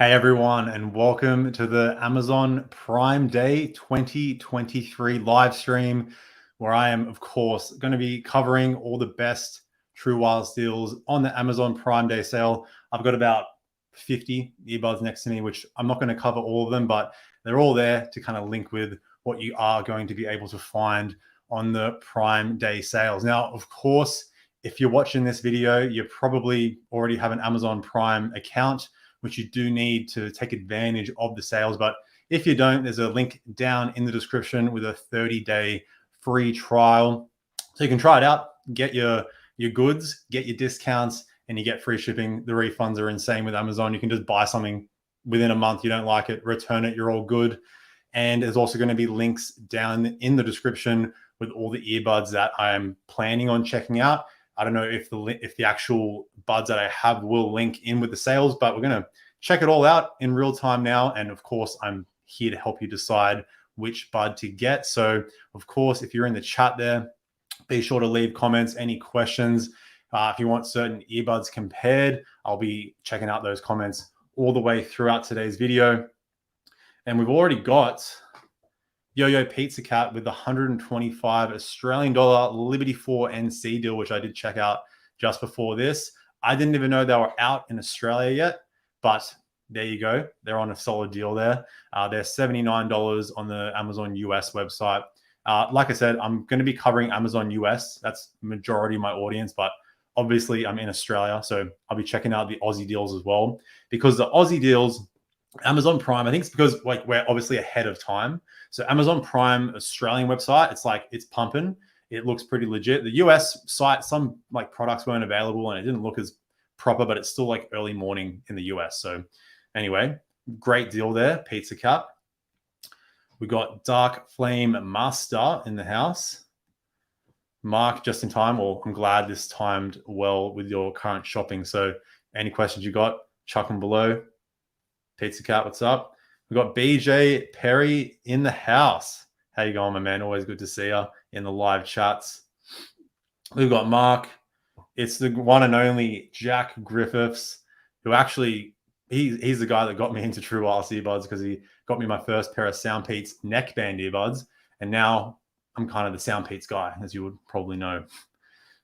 Hey everyone, and welcome to the Amazon Prime Day 2023 live stream, where I am, of course, going to be covering all the best true wireless deals on the Amazon Prime Day sale. I've got about 50 earbuds next to me, which I'm not going to cover all of them, but they're all there to kind of link with what you are going to be able to find on the Prime Day sales. Now, of course, if you're watching this video, you probably already have an Amazon Prime account, which you do need to take advantage of the sales. But if you don't, there's a link down in the description with a 30-day free trial. So you can try it out, get your goods, get your discounts, and you get free shipping. The refunds are insane with Amazon. You can just buy something within a month. You don't like it, return it, you're all good. And there's also going to be links down in the description with all the earbuds that I'm planning on checking out. I don't know if the actual buds that I have will link in with the sales, but we're going to check it all out in real time now. And of course, I'm here to help you decide which bud to get. So of course, if you're in the chat there, be sure to leave comments, any questions. If you want certain earbuds compared, I'll be checking out those comments all the way throughout today's video. And we've already got Yo-Yo Pizza Cat with the 125 Australian dollar Liberty 4 NC deal, which I did check out just before this. I didn't even know they were out in Australia yet, but there you go. They're on a solid deal there. They're $79 on the Amazon US website. Like I said, I'm going to be covering Amazon US. That's the majority of my audience, but obviously I'm in Australia, so I'll be checking out the Aussie deals as well, because the Aussie deals, Amazon Prime, I think it's because like we're obviously ahead of time. So Amazon Prime Australian website, it's pumping. It looks pretty legit. The US site, some like products weren't available and it didn't look as proper, but it's still like early morning in the US. So anyway, great deal there. Pizza Cat. We got Dark Flame Master in the house. Mark, just in time. Well, I'm glad this timed well with your current shopping. So any questions you got, chuck them below. Pizza Cat, what's up? We've got BJ Perry in the house. How you going, my man? Always good to see you in the live chats. We've got Mark. It's the one and only Jack Griffiths, who actually, he's the guy that got me into true wireless earbuds, because he got me my first pair of SoundPEATS neckband earbuds. And now I'm kind of the SoundPEATS guy, as you would probably know.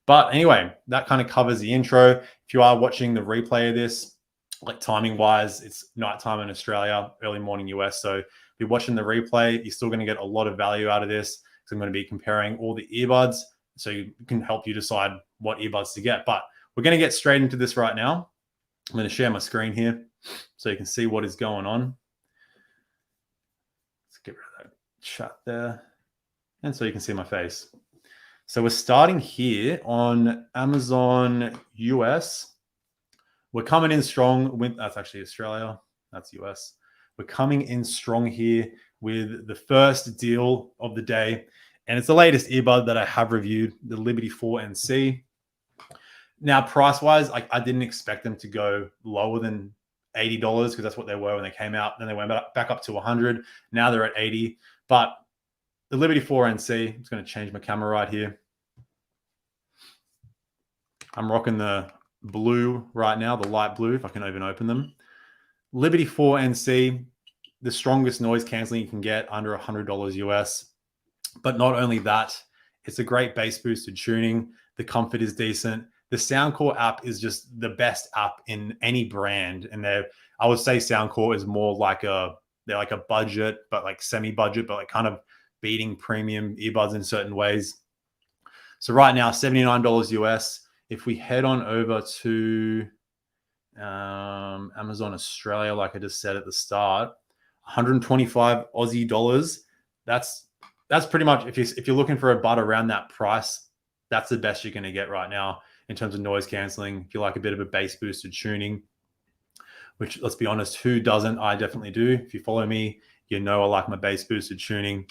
But anyway, that kind of covers the intro. If you are watching the replay of this, like timing wise, it's nighttime in Australia, early morning US. So if you're watching the replay, you're still going to get a lot of value out of this, because I'm going to be comparing all the earbuds, so you can help you decide what earbuds to get. But we're going to get straight into this right now. I'm going to share my screen here so you can see what is going on. Let's get rid of that chat there. And so you can see my face. So we're starting here on Amazon US. We're coming in strong with, that's actually Australia, that's US. We're coming in strong here with the first deal of the day. And it's the latest earbud that I have reviewed, the Liberty 4 NC. Now, price-wise, I didn't expect them to go lower than $80, because that's what they were when they came out. Then they went back up to 100. Now they're at 80. But the Liberty 4 NC, I'm just going to change my camera right here. I'm rocking the blue right now, the light blue, if I can even open them. Liberty 4 NC, the strongest noise canceling you can get under $100 US. But not only that, it's a great bass boosted tuning. The comfort is decent. The Soundcore app is just the best app in any brand. And I would say Soundcore is more like they're like a budget, but like semi-budget, but like kind of beating premium earbuds in certain ways. So right now, $79 US. If we head on over to Amazon Australia, like I just said at the start, 125 Aussie dollars. That's pretty much, if you're looking for a bud around that price, that's the best you're going to get right now in terms of noise canceling. If you like a bit of a bass boosted tuning, which, let's be honest, who doesn't? I definitely do. If you follow me, you know I like my bass boosted tuning.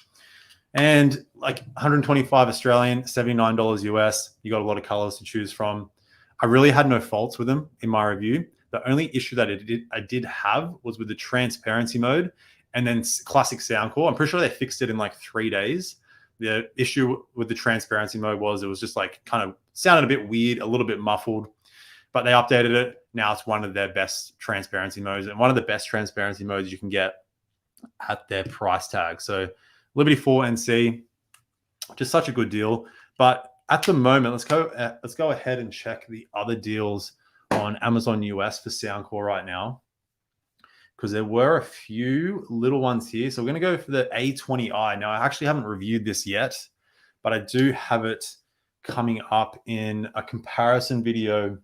And like 125 Australian, $79 US. You got a lot of colors to choose from. I really had no faults with them in my review. The only issue that I did have was with the transparency mode, and then classic Soundcore. I'm pretty sure they fixed it in like 3 days. The issue with the transparency mode was it was just like kind of sounded a bit weird, a little bit muffled. but they updated it. Now it's one of their best transparency modes, and one of the best transparency modes you can get at their price tag. So Liberty 4 NC, just such a good deal. But at the moment, let's go ahead and check the other deals on Amazon US for Soundcore right now, because there were a few little ones here. So we're going to go for the A20i. Now, I actually haven't reviewed this yet, but I do have it coming up in a comparison video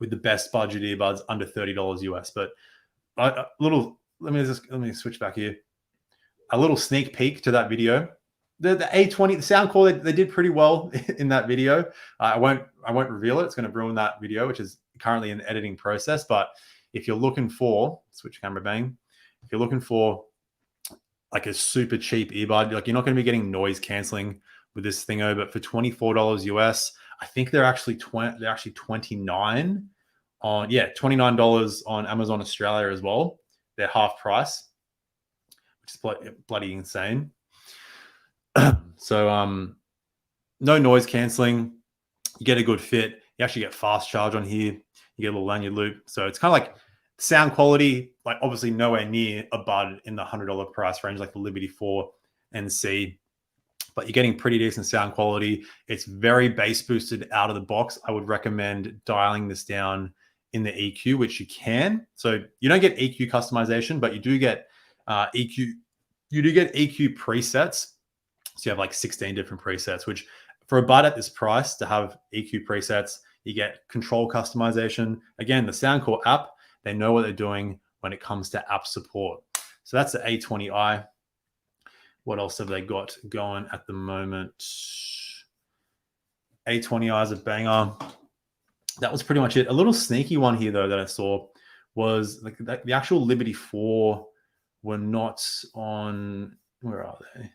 with the best budget earbuds under $30 US. But a little, let me switch back here. A little sneak peek to that video. The A20, the Soundcore, they did pretty well in that video. I won't reveal it. It's going to ruin that video, which is currently in the editing process. But if you're looking for, switch camera bang, if you're looking for like a super cheap earbud, like you're not going to be getting noise canceling with this thingo, but for $24 US, I think they're actually 29 on, $29 on Amazon Australia as well. They're half price, which is bloody insane. So no noise canceling, you get a good fit, you actually get fast charge on here, you get a little lanyard loop. So it's kind of like sound quality, like obviously nowhere near a bud in the $100 price range like the Liberty 4 NC, but you're getting pretty decent sound quality. It's very bass boosted out of the box. I would recommend dialing this down in the EQ, which you can. So you don't get EQ customization, but you do get EQ presets. So you have like 16 different presets, which for a bud at this price to have EQ presets, you get control customization. Again, the Soundcore app, they know what they're doing when it comes to app support. So that's the A20i. What else have they got going at the moment? A20i is a banger. That was pretty much it. A little sneaky one here, though, that I saw was like the actual Liberty 4 were not on, where are they?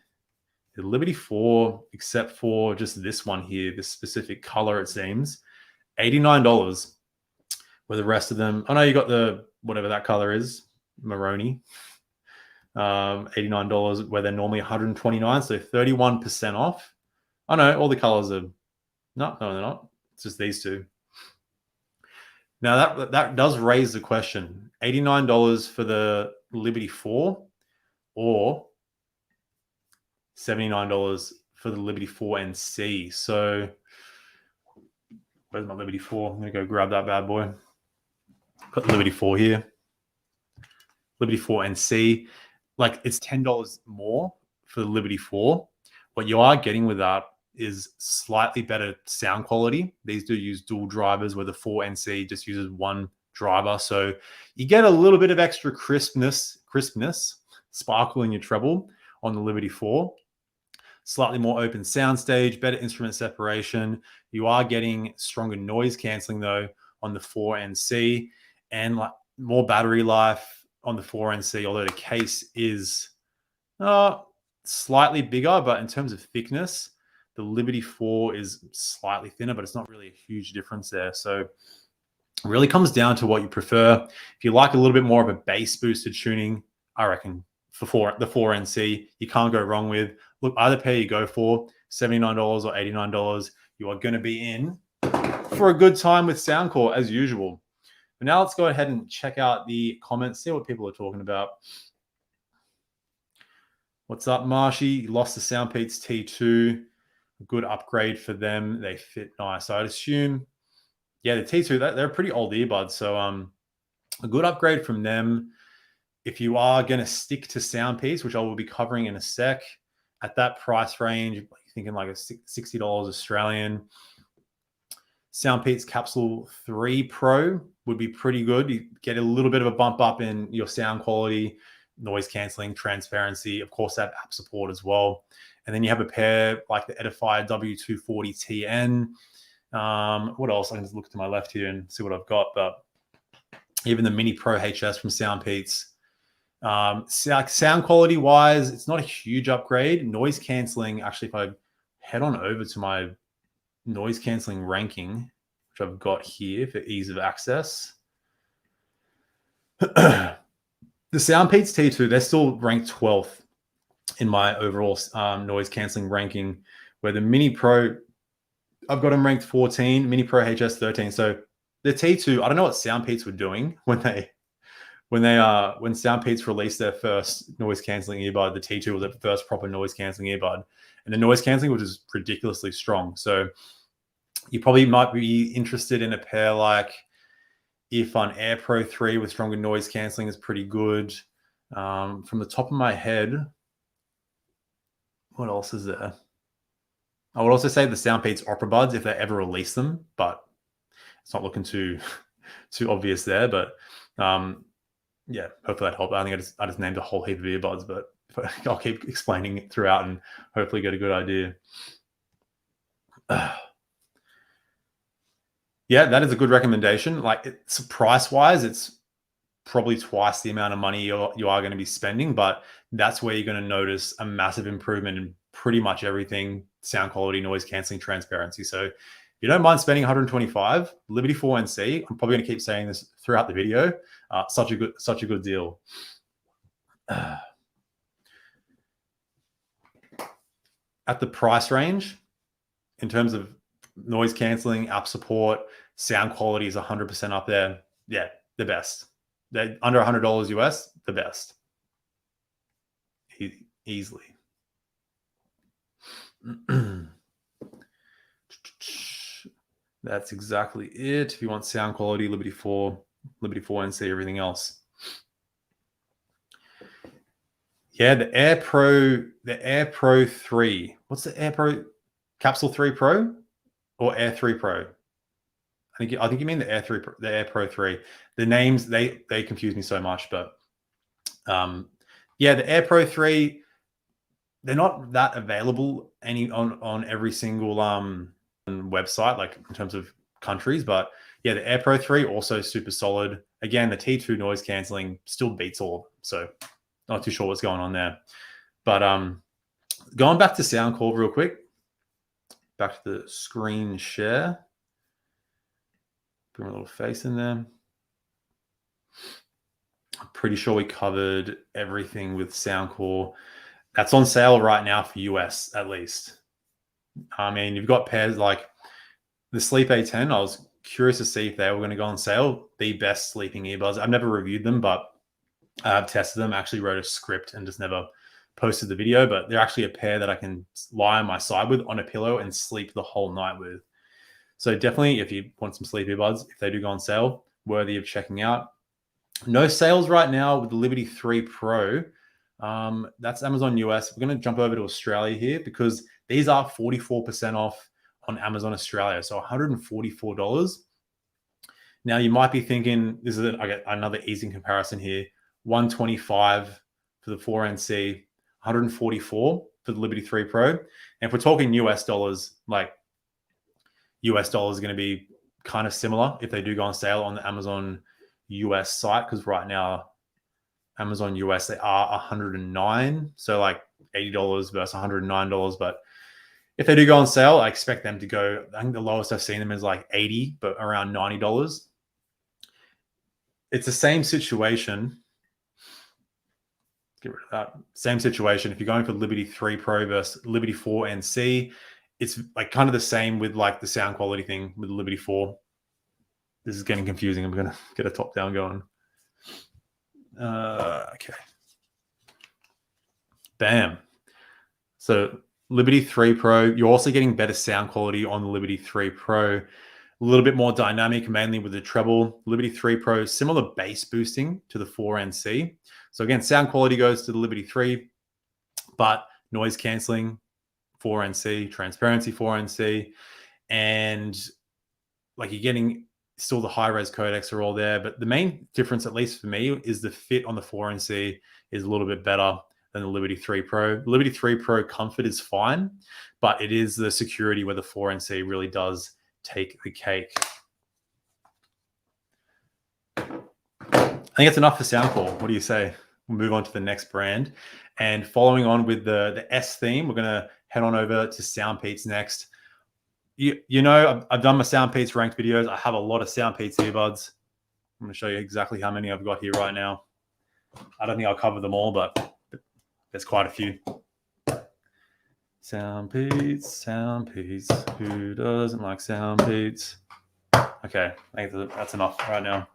The Liberty 4, except for just this one here, this specific color, it seems, $89. Where the rest of them, oh no, you got the, whatever that color is, Maroni, $89, where they're normally $129, so 31% off. Oh no, all the colors are, no, they're not. It's just these two. Now that does raise the question, $89 for the Liberty 4 or $79 for the Liberty 4 NC. So where's my Liberty 4? I'm going to go grab that bad boy. Got the Liberty 4 here. Liberty 4 NC. Like it's $10 more for the Liberty 4. What you are getting with that is slightly better sound quality. These do use dual drivers, where the 4 NC just uses one driver. So you get a little bit of extra crispness, sparkle in your treble on the Liberty 4. Slightly more open soundstage, better instrument separation. You are getting stronger noise canceling though on the 4 NC, and like more battery life on the 4 NC, although the case is slightly bigger, but in terms of thickness, the Liberty 4 is slightly thinner, but it's not really a huge difference there. So it really comes down to what you prefer. If you like a little bit more of a bass boosted tuning, I reckon for the 4 NC, you can't go wrong with. Look, either pair you go for, $79 or $89, you are going to be in for a good time with Soundcore as usual. But now let's go ahead and check out the comments, see what people are talking about. What's up, Marshy? You lost the SoundPEATS T2. A good upgrade for them. They fit nice. So I'd assume, yeah, the T2, they're a pretty old earbuds. So a good upgrade from them. If you are going to stick to SoundPEATS, which I will be covering in a sec, at that price range, you're thinking like a $60 Australian. SoundPEATS Capsule 3 Pro would be pretty good. You get a little bit of a bump up in your sound quality, noise canceling, transparency. Of course, that app support as well. And then you have a pair like the Edifier W240TN. What else? I can just look to my left here and see what I've got. But even the Mini Pro HS from SoundPEATS. Sound quality wise, it's not a huge upgrade. Noise canceling, actually, if I head on over to my noise canceling ranking, which I've got here for ease of access, the SoundPEATS T2, they're still ranked 12th in my overall noise canceling ranking, where the Mini Pro, I've got them ranked 14, Mini Pro HS 13. So the T2, I don't know what SoundPEATS were doing when SoundPEATS released their first noise cancelling earbud. The T2 was the first proper noise cancelling earbud, and the noise cancelling was just ridiculously strong. So you probably might be interested in a pair like Earfun Air Pro 3 with stronger noise cancelling is pretty good. From the top of my head, what else is there? I would also say the SoundPEATS Opera Buds if they ever release them, but it's not looking too obvious there. But yeah, hopefully that helped. I think I just named a whole heap of earbuds, but I'll keep explaining it throughout and hopefully get a good idea. Yeah, that is a good recommendation. Like, it's price-wise, it's probably twice the amount of money you are going to be spending, but that's where you're going to notice a massive improvement in pretty much everything: sound quality, noise cancelling, transparency. So if you don't mind spending $125, Liberty 4NC, I'm probably going to keep saying this throughout the video, such a good deal. At the price range, in terms of noise cancelling, app support, sound quality is 100% up there. Yeah, the best. They're under $100 US, the best. Easily. That's exactly it. If you want sound quality, Liberty 4NC, everything else. Yeah, the Air Pro 3. What's the Air Pro? Capsule 3 Pro or Air 3 Pro? I think you mean the Air Pro 3. The names they confuse me so much, but yeah, the Air Pro 3, they're not that available on every single website, like in terms of countries. But yeah, the Air Pro 3 also super solid. Again, the T2 noise cancelling still beats all, so not too sure what's going on there. But going back to Soundcore real quick, back to the screen share. Put my little face in there. I'm pretty sure we covered everything with Soundcore. That's on sale right now for US, at least. I mean, you've got pairs like the Sleep A10. I was curious to see if they were going to go on sale. The best sleeping earbuds. I've never reviewed them, but I've tested them. I actually wrote a script and just never posted the video, but they're actually a pair that I can lie on my side with on a pillow and sleep the whole night with. So definitely, if you want some sleep earbuds, if they do go on sale, worthy of checking out. No sales right now with the Liberty 3 Pro. That's Amazon US. We're going to jump over to Australia here because these are 44% off on Amazon Australia. So $144. Now you might be thinking, this is another easy comparison here. $125 for the 4NC, $144 for the Liberty 3 Pro. And if we're talking US dollars, like US dollars is going to be kind of similar if they do go on sale on the Amazon US site, because right now Amazon US, they are $109, so like $80 versus $109. But if they do go on sale, I expect them to go, I think the lowest I've seen them is like $80, but around $90. It's the same situation. Get rid of that. Same situation. If you're going for Liberty 3 Pro versus Liberty 4NC, it's like kind of the same with like the sound quality thing with the Liberty 4. This is getting confusing. I'm going to get a top down going. Okay. Bam. So Liberty 3 Pro, you're also getting better sound quality on the Liberty 3 Pro. A little bit more dynamic, mainly with the treble. Liberty 3 Pro, similar bass boosting to the 4NC. So again, sound quality goes to the Liberty 3, but noise cancelling 4NC, transparency 4NC, and like you're getting still the high-res codecs are all there. But the main difference, at least for me, is the fit on the 4NC is a little bit better than the Liberty 3 Pro. The Liberty 3 Pro comfort is fine, but it is the security where the 4NC really does take the cake. I think it's enough for Soundcore. What do you say? We'll move on to the next brand. And following on with the S theme, we're going to head on over to SoundPEATS next. You know, I've done my SoundPEATS ranked videos. I have a lot of SoundPEATS earbuds. I'm going to show you exactly how many I've got here right now. I don't think I'll cover them all, but there's quite a few. SoundPEATS, SoundPEATS. Who doesn't like SoundPEATS? Okay, I think that's enough right now.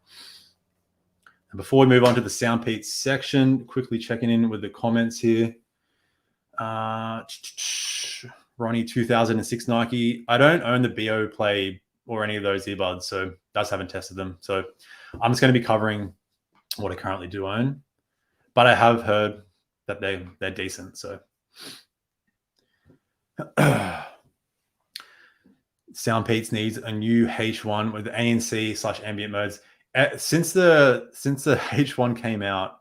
And before we move on to the SoundPEATS section, quickly checking in with the comments here. Ronnie 2006 Nike. I don't own the BO Play or any of those earbuds, so I just haven't tested them. So I'm just going to be covering what I currently do own, but I have heard that they're decent. So SoundPEATS needs a new H1 with ANC/ambient modes. Since the H1 came out,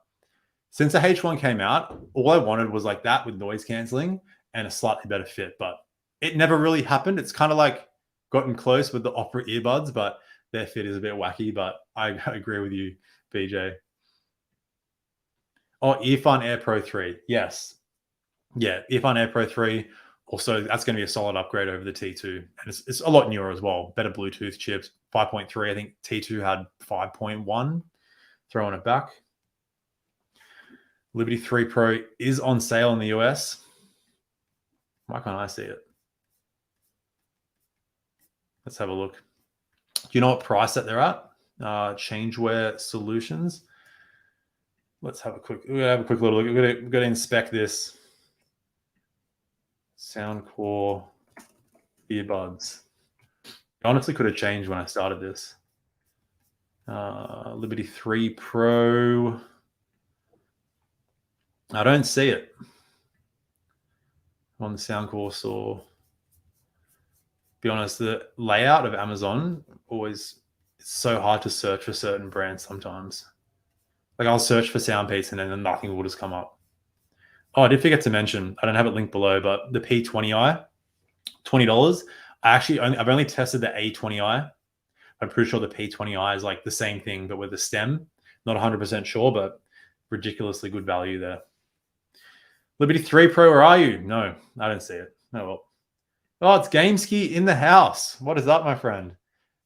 all I wanted was like that with noise canceling and a slightly better fit, but it never really happened. It's kind of like gotten close with the Opera earbuds, but their fit is a bit wacky. But I agree with you, BJ. Oh, Earfun Air Pro 3. Yes. Yeah, Earfun Air Pro 3. Also, that's going to be a solid upgrade over the T2. And it's a lot newer as well. Better Bluetooth chips, 5.3. I think T2 had 5.1. Throwing it back. Liberty 3 Pro is on sale in the US. Why can't I see it? Let's have a look. Do you know what price that they're at? Changeware Solutions. Let's have a quick little look. We're going to inspect this. Soundcore earbuds. It honestly could have changed when I started this. Liberty 3 Pro. I don't see it on the Soundcore store. Be honest, the layout of Amazon always, it's so hard to search for certain brands sometimes. Like I'll search for SoundPEATS and then nothing will just come up. Oh, I did forget to mention, I don't have it linked below, but the P20i, $20. I've only tested the A20i. I'm pretty sure the P20i is like the same thing, but with a stem. Not 100% sure, but ridiculously good value there. Liberty 3 Pro, where are you? No, I don't see it. Oh, well. Oh, it's Gameski in the house. What is up, my friend?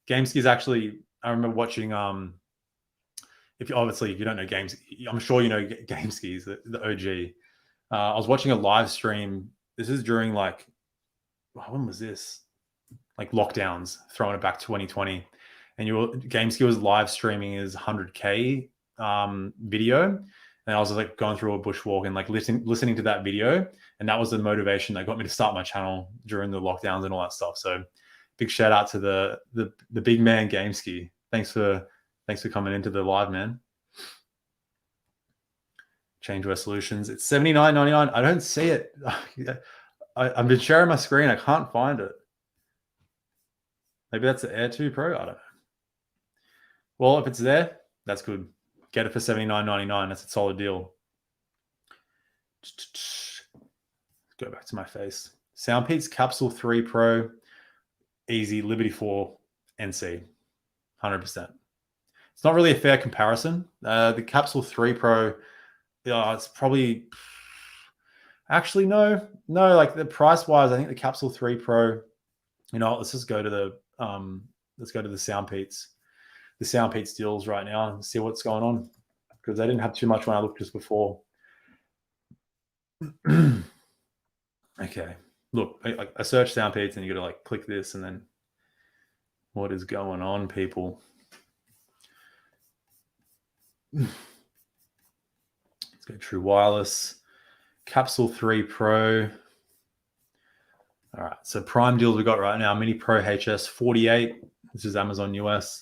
Gameski is actually, I remember watching, if you don't know Games, I'm sure you know Gameski is the OG. I was watching a live stream. This is during like, when was this? Like lockdowns, throwing it back 2020. And Gameski was live streaming his 100K video. And I was like going through a bushwalk and like listening to that video. And that was the motivation that got me to start my channel during the lockdowns and all that stuff. So big shout out to the big man Gameski. Thanks for coming into the live, man. Changeware Solutions. It's $79.99. I don't see it. I've been sharing my screen. I can't find it. Maybe that's the Air 2 Pro. I don't know. Well, if it's there, that's good. Get it for $79.99. That's a solid deal. Go back to my face. SoundPEATS Capsule 3 Pro, easy. Liberty 4 NC, 100%. It's not really a fair comparison. The Capsule 3 Pro, it's probably actually no. Like the price wise, I think the Capsule 3 Pro. You know, let's just go to the SoundPEATS. The SoundPEATS deals right now and see what's going on, because I didn't have too much when I looked just before. Okay, look, I searched SoundPEATS and you got to like click this and then what is going on, people? Let's go True Wireless. Capsule 3 Pro. All right, so prime deals we got right now. Mini Pro HS 48. This is Amazon US.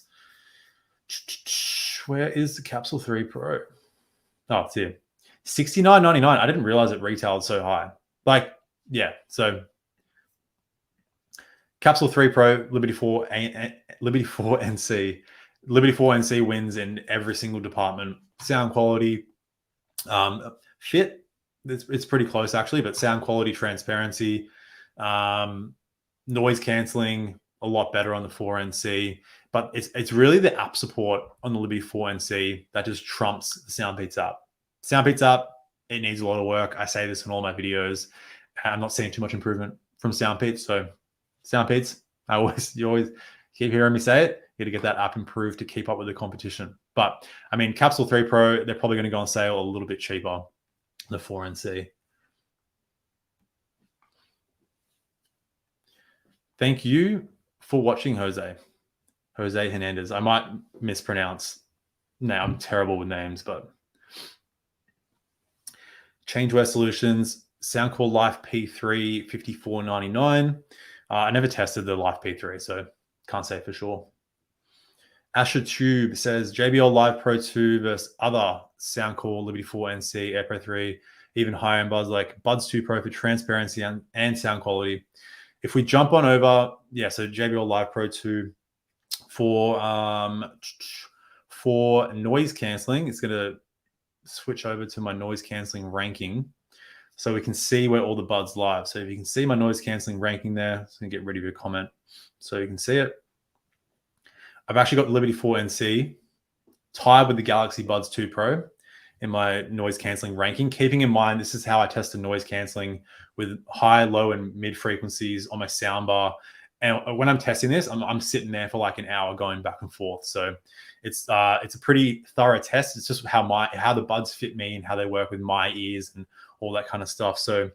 Where is the Capsule 3 Pro? Oh, it's here. $69.99. I didn't realize it retailed so high. Like, yeah. So Capsule 3 Pro, Liberty 4 NC. Liberty 4 NC wins in every single department. Sound quality, fit, it's pretty close actually, but sound quality, transparency, noise canceling, a lot better on the 4NC. But it's really the app support on the Liberty 4NC that just trumps the SoundPEATS app. SoundPEATS app, it needs a lot of work. I say this in all my videos. I'm not seeing too much improvement from SoundPEATS. So SoundPEATS, you always keep hearing me say it. You got to get that app improved to keep up with the competition. But I mean, Capsule 3 Pro, they're probably going to go on sale a little bit cheaper, the 4NC. Thank you for watching, Jose. Jose Hernandez. I might mispronounce. No, I'm terrible with names, but Changeware Solutions, Soundcore Life P3, $54.99. I never tested the Life P3, so can't say for sure. Asher Tube says JBL Live Pro 2 versus other Soundcore Liberty 4 NC, AirPro 3, even higher end buds like Buds 2 Pro for transparency and sound quality. If we jump on over, yeah, so JBL Live Pro 2 for noise canceling, it's going to switch over to my noise canceling ranking so we can see where all the buds live. So if you can see my noise canceling ranking there, it's going to get rid of your comment so you can see it. I've actually got the Liberty 4 NC tied with the Galaxy Buds 2 Pro in my noise canceling ranking, keeping in mind this is how I tested noise canceling with high, low, and mid frequencies on my soundbar. And when I'm testing this, I'm sitting there for like an hour going back and forth. So it's a pretty thorough test. It's just how the buds fit me and how they work with my ears and all that kind of stuff. So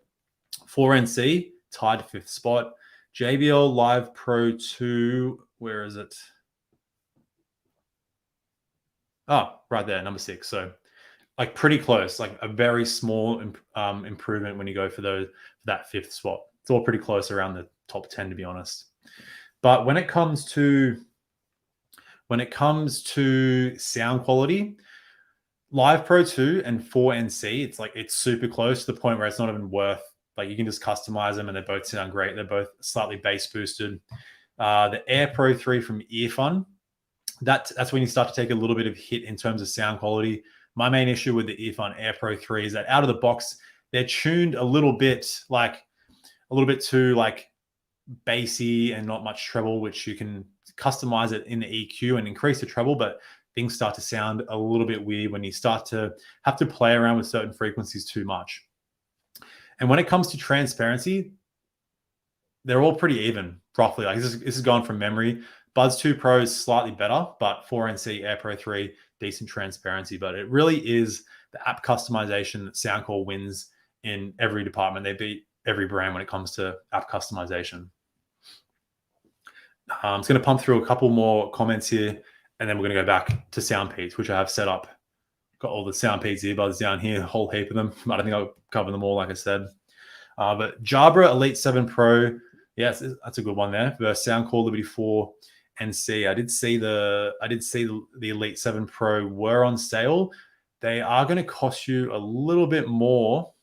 4NC tied 5th spot. JBL Live Pro 2, where is it? Oh, right there, number 6. So like pretty close, like a very small improvement when you go for that 5th spot. It's all pretty close around the top 10, to be honest. But when it comes to sound quality, Live Pro 2 and 4NC, it's super close to the point where it's not even worth, like you can just customize them and they both sound great. They're both slightly bass boosted. The Air Pro 3 from Earfun, that's when you start to take a little bit of hit in terms of sound quality. My main issue with the Earfun Air Pro 3 is that out of the box, they're tuned a little bit too like bassy and not much treble, which you can customize it in the EQ and increase the treble, but things start to sound a little bit weird when you start to have to play around with certain frequencies too much. And when it comes to transparency, they're all pretty even, roughly. Like this is gone from memory. Buds 2 Pro is slightly better, but 4NC Air Pro 3, decent transparency. But it really is the app customization that Soundcore wins in every department. They beat every brand when it comes to app customization. I'm just going to pump through a couple more comments here, and then we're going to go back to SoundPEATS, which I have set up. Got all the SoundPEATS earbuds down here, a whole heap of them. I don't think I'll cover them all, like I said. But Jabra Elite 7 Pro, yes, that's a good one there. Versus Soundcore Liberty 4 NC. I did see the Elite 7 Pro were on sale. They are going to cost you a little bit more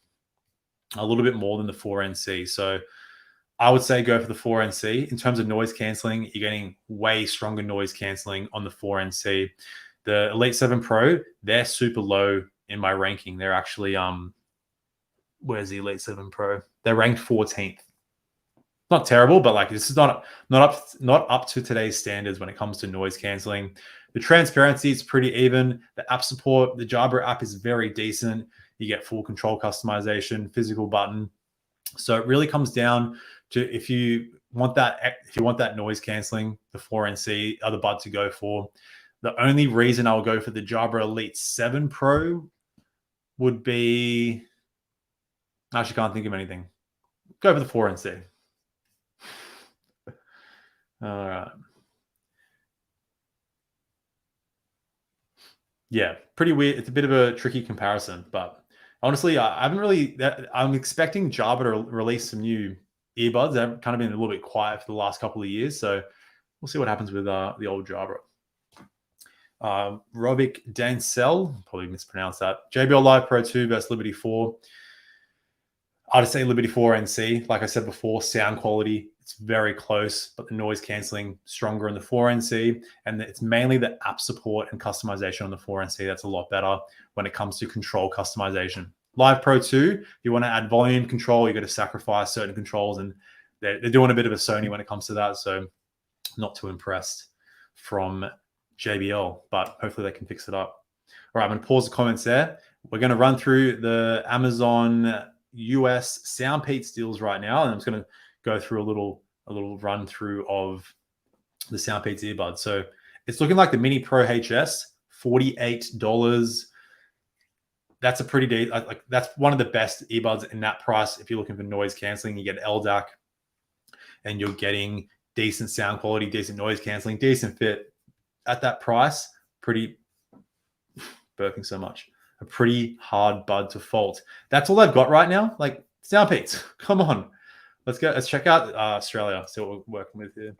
than the 4NC. So I would say go for the 4NC. In terms of noise canceling, you're getting way stronger noise canceling on the 4NC. The Elite 7 Pro, they're super low in my ranking. They're actually where's the Elite 7 Pro? They're ranked 14th. Not terrible, but like this is not up to today's standards when it comes to noise canceling. The transparency is pretty even. The app support, the Jabra app is very decent. You get full control customization, physical button. So it really comes down to if you want that noise canceling, the 4NC are the bud to go for. The only reason I would go for the Jabra Elite 7 Pro would be, I actually can't think of anything. Go for the 4NC. All right. Yeah, pretty weird. It's a bit of a tricky comparison, but honestly, I'm expecting Jabra to release some new earbuds. They've kind of been a little bit quiet for the last couple of years, so we'll see what happens with the old Jabra. Robic Dancel, probably mispronounced that. JBL Live Pro 2 versus Liberty 4. I'd say Liberty 4 NC. Like I said before, sound quality, it's very close, but the noise canceling stronger in the 4NC. And it's mainly the app support and customization on the 4NC that's a lot better when it comes to control customization. Live Pro 2, you want to add volume control, you got to sacrifice certain controls, and they're doing a bit of a Sony when it comes to that. So not too impressed from JBL, but hopefully they can fix it up. All right, I'm going to pause the comments there. We're going to run through the Amazon US SoundPEATS deals right now, and I'm just going to go through a little run through of the SoundPEATS earbuds. So it's looking like the Mini Pro HS, $48. That's a pretty deep, like that's one of the best earbuds in that price. If you're looking for noise canceling, you get LDAC, and you're getting decent sound quality, decent noise canceling, decent fit at that price. Pretty burping so much. A pretty hard bud to fault. That's all they've got right now. Like SoundPEATS, come on. Let's go. Let's check out Australia. See what we're working with here.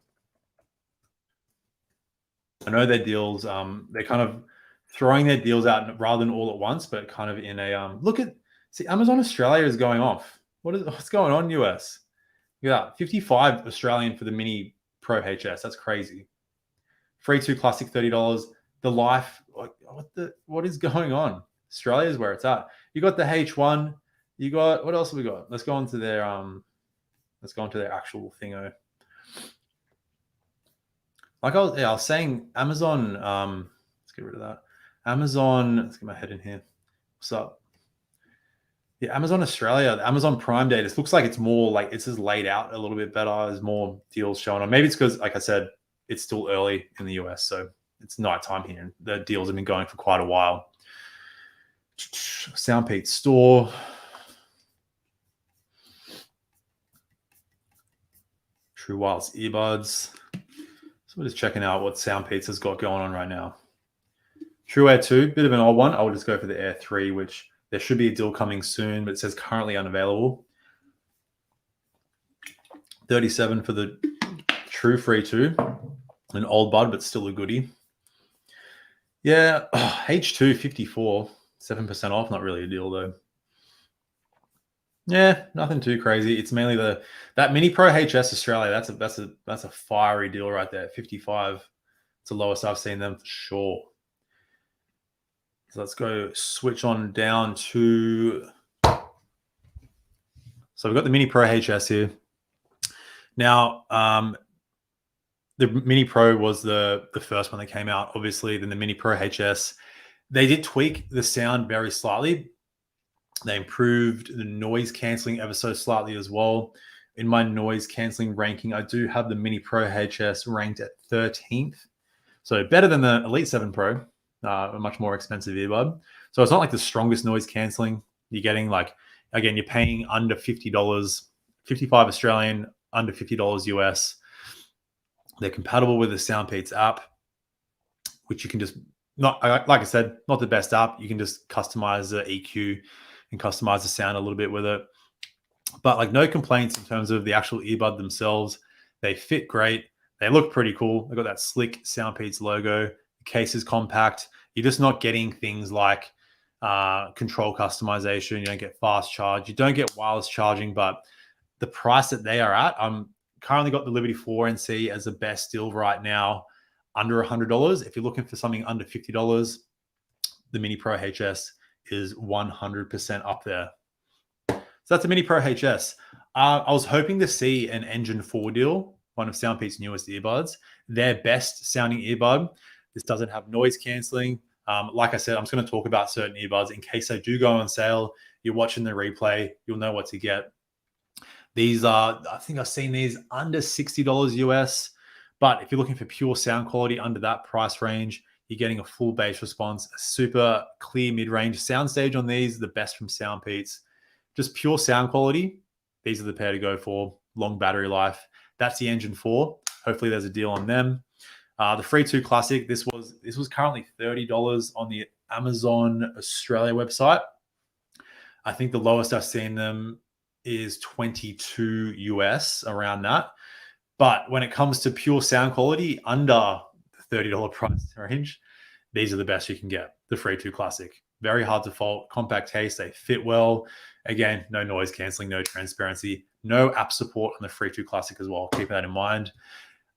I know their deals. They're kind of throwing their deals out rather than all at once, but kind of in a look at. See, Amazon Australia is going off. What's going on, US? Yeah, 55 Australian for the Mini Pro HS. That's crazy. Free 2 Classic, $30. The Life, like what is going on? Australia is where it's at. You got the H1. You got what else have we got? Let's go on to their actual thingo. Like I was saying, Amazon. Let's get rid of that. Amazon. Let's get my head in here. What's up? Yeah, Amazon Australia, the Amazon Prime Day. This looks like it's more like it's just laid out a little bit better. There's more deals showing on. Maybe it's because, like I said, it's still early in the US, so it's nighttime here, and the deals have been going for quite a while. SoundPEATS store. True Wireless earbuds. So we're just checking out what SoundPEATS has got going on right now. True Air 2, bit of an old one. I would just go for the Air 3, which there should be a deal coming soon, but it says currently unavailable. 37 for the True Free 2. An old bud, but still a goodie. Yeah, H2 54, 7% off. Not really a deal though. Yeah, nothing too crazy. It's mainly that Mini Pro HS Australia. That's a fiery deal right there. 55. It's the lowest I've seen them for sure. So let's go switch on down to. So we've got the Mini Pro HS here. Now, the Mini Pro was the first one that came out, obviously. Then the Mini Pro HS, they did tweak the sound very slightly. They improved the noise canceling ever so slightly as well. In my noise canceling ranking, I do have the Mini Pro HS ranked at 13th. So better than the Elite 7 Pro, a much more expensive earbud. So it's not like the strongest noise canceling. You're getting like, again, you're paying under $50, 55 Australian, under $50 US. They're compatible with the SoundPEATS app, which you can just, not like I said, not the best app. You can just customize the EQ and customize the sound a little bit with it. But like no complaints in terms of the actual earbud themselves. They fit great. They look pretty cool. They've got that slick SoundPEATS logo. The case is compact. You're just not getting things like control customization. You don't get fast charge. You don't get wireless charging, but the price that they are at, I'm currently got the Liberty 4 NC as the best deal right now, under $100. If you're looking for something under $50, the Mini Pro HS is 100% up there. So that's a Mini Pro HS. I was hoping to see an Engine 4 deal, one of SoundPEATS' newest earbuds, their best sounding earbud. This doesn't have noise canceling. Like I said, I'm just going to talk about certain earbuds in case they do go on sale. You're watching the replay, you'll know what to get. These are, I think I've seen these under $60 US. But if you're looking for pure sound quality under that price range, you're getting a full bass response, a super clear mid-range soundstage on these, the best from SoundPEATS. Just pure sound quality, these are the pair to go for. Long battery life. That's the Engine 4. Hopefully there's a deal on them. The Free 2 Classic, this was currently $30 on the Amazon Australia website. I think the lowest I've seen them is 22 US, around that. But when it comes to pure sound quality under the $30 price range, these are the best you can get. The Free 2 Classic. Very hard to fault, compact case, they fit well. Again, no noise canceling, no transparency, no app support on the Free 2 Classic as well. Keep that in mind.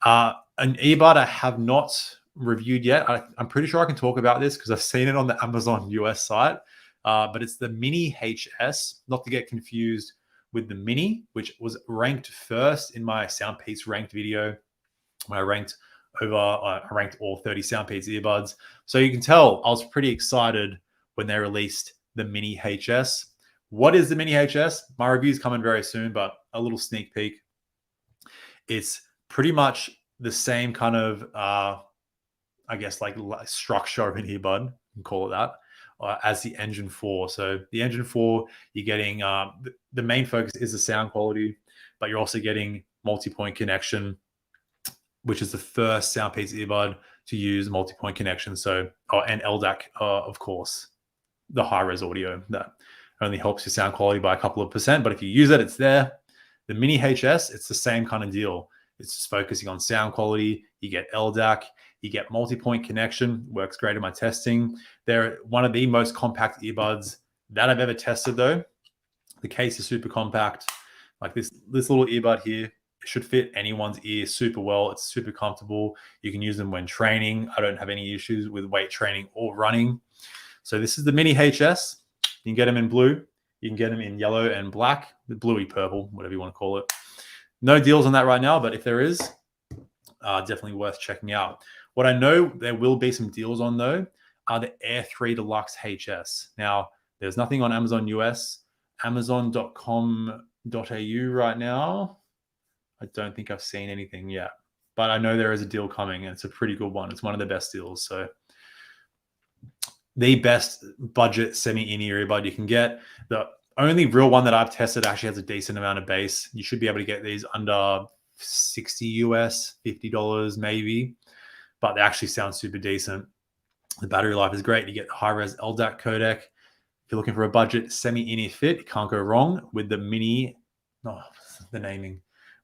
An earbud I have not reviewed yet. I'm pretty sure I can talk about this because I've seen it on the Amazon US site. But it's the Mini HS, not to get confused with the Mini, which was ranked first in my SoundPEATS ranked video. When I ranked all 30 SoundPEATS earbuds. So you can tell I was pretty excited when they released the Mini HS. What is the Mini HS? My review's coming very soon, but a little sneak peek. It's pretty much the same kind of, I guess, like structure of an earbud, you can call it that, as the Engine 4. So the Engine 4, you're getting, the main focus is the sound quality, but you're also getting multi-point connection. which is the first SoundPEATS earbud to use multi-point connection. So, and LDAC, of course, the high-res audio that only helps your sound quality by a couple of percent. But if you use it, it's there. The Mini HS, it's the same kind of deal. It's just focusing on sound quality. You get LDAC, you get multi-point connection, works great in my testing. They're one of the most compact earbuds that I've ever tested though. The case is super compact. Like this little earbud here, it should fit anyone's ear super well. It's super comfortable. You can use them when training. I don't have any issues with weight training or running. So this is the Mini HS. You can get them in blue. You can get them in yellow and black, the bluey purple, whatever you want to call it. No deals on that right now, but if there is, definitely worth checking out. What I know there will be some deals on though are the Air 3 Deluxe HS. Now, there's nothing on Amazon US, Amazon.com.au right now. I don't think I've seen anything yet, but I know there is a deal coming and it's a pretty good one. It's one of the best deals. So the best budget semi-in-ear earbud you can get. The only real one that I've tested actually has a decent amount of bass. You should be able to get these under 60 US, $50 maybe, but they actually sound super decent. The battery life is great. You get high-res LDAC codec. If you're looking for a budget semi-in-ear fit, you can't go wrong with the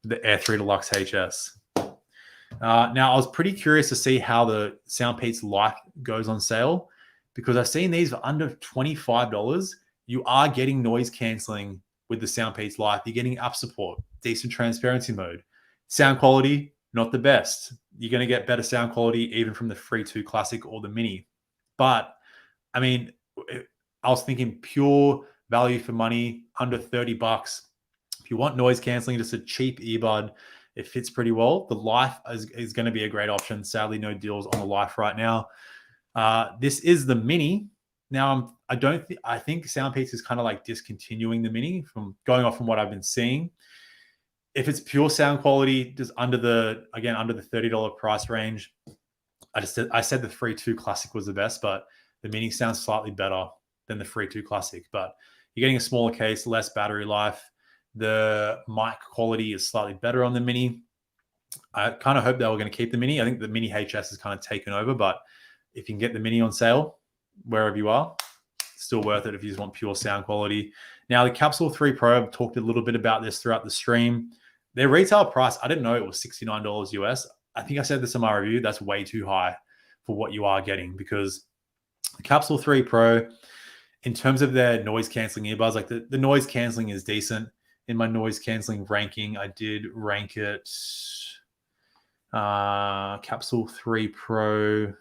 the Air 3 Deluxe HS. Now, I was pretty curious to see how the SoundPEATS Life goes on sale because I've seen these for under $25. You are getting noise canceling with the SoundPEATS Life. You're getting app support, decent transparency mode. Sound quality, not the best. You're going to get better sound quality even from the Free 2 Classic or the Mini. But, I mean, I was thinking pure value for money, under $30. If you want noise canceling, just a cheap earbud, it fits pretty well. The Life is going to be a great option. Sadly, no deals on the Life right now. This is the Mini. Now, I think SoundPEATS is kind of like discontinuing the Mini from going off from what I've been seeing. If it's pure sound quality, just under the $30 price range, I said the Free 2 Classic was the best, but the Mini sounds slightly better than the Free 2 Classic. But you're getting a smaller case, less battery life. The mic quality is slightly better on the Mini. I kind of hope they were going to keep the Mini. I think the Mini HS is kind of taken over, but if you can get the Mini on sale, wherever you are, still worth it if you just want pure sound quality. Now, the Capsule 3 Pro, I've talked a little bit about this throughout the stream. Their retail price, I didn't know it was $69 US. I think I said this in my review. That's way too high for what you are getting because the Capsule 3 Pro, in terms of their noise canceling earbuds, like the noise canceling is decent. In my noise canceling ranking, I did rank it Capsule 3 Pro.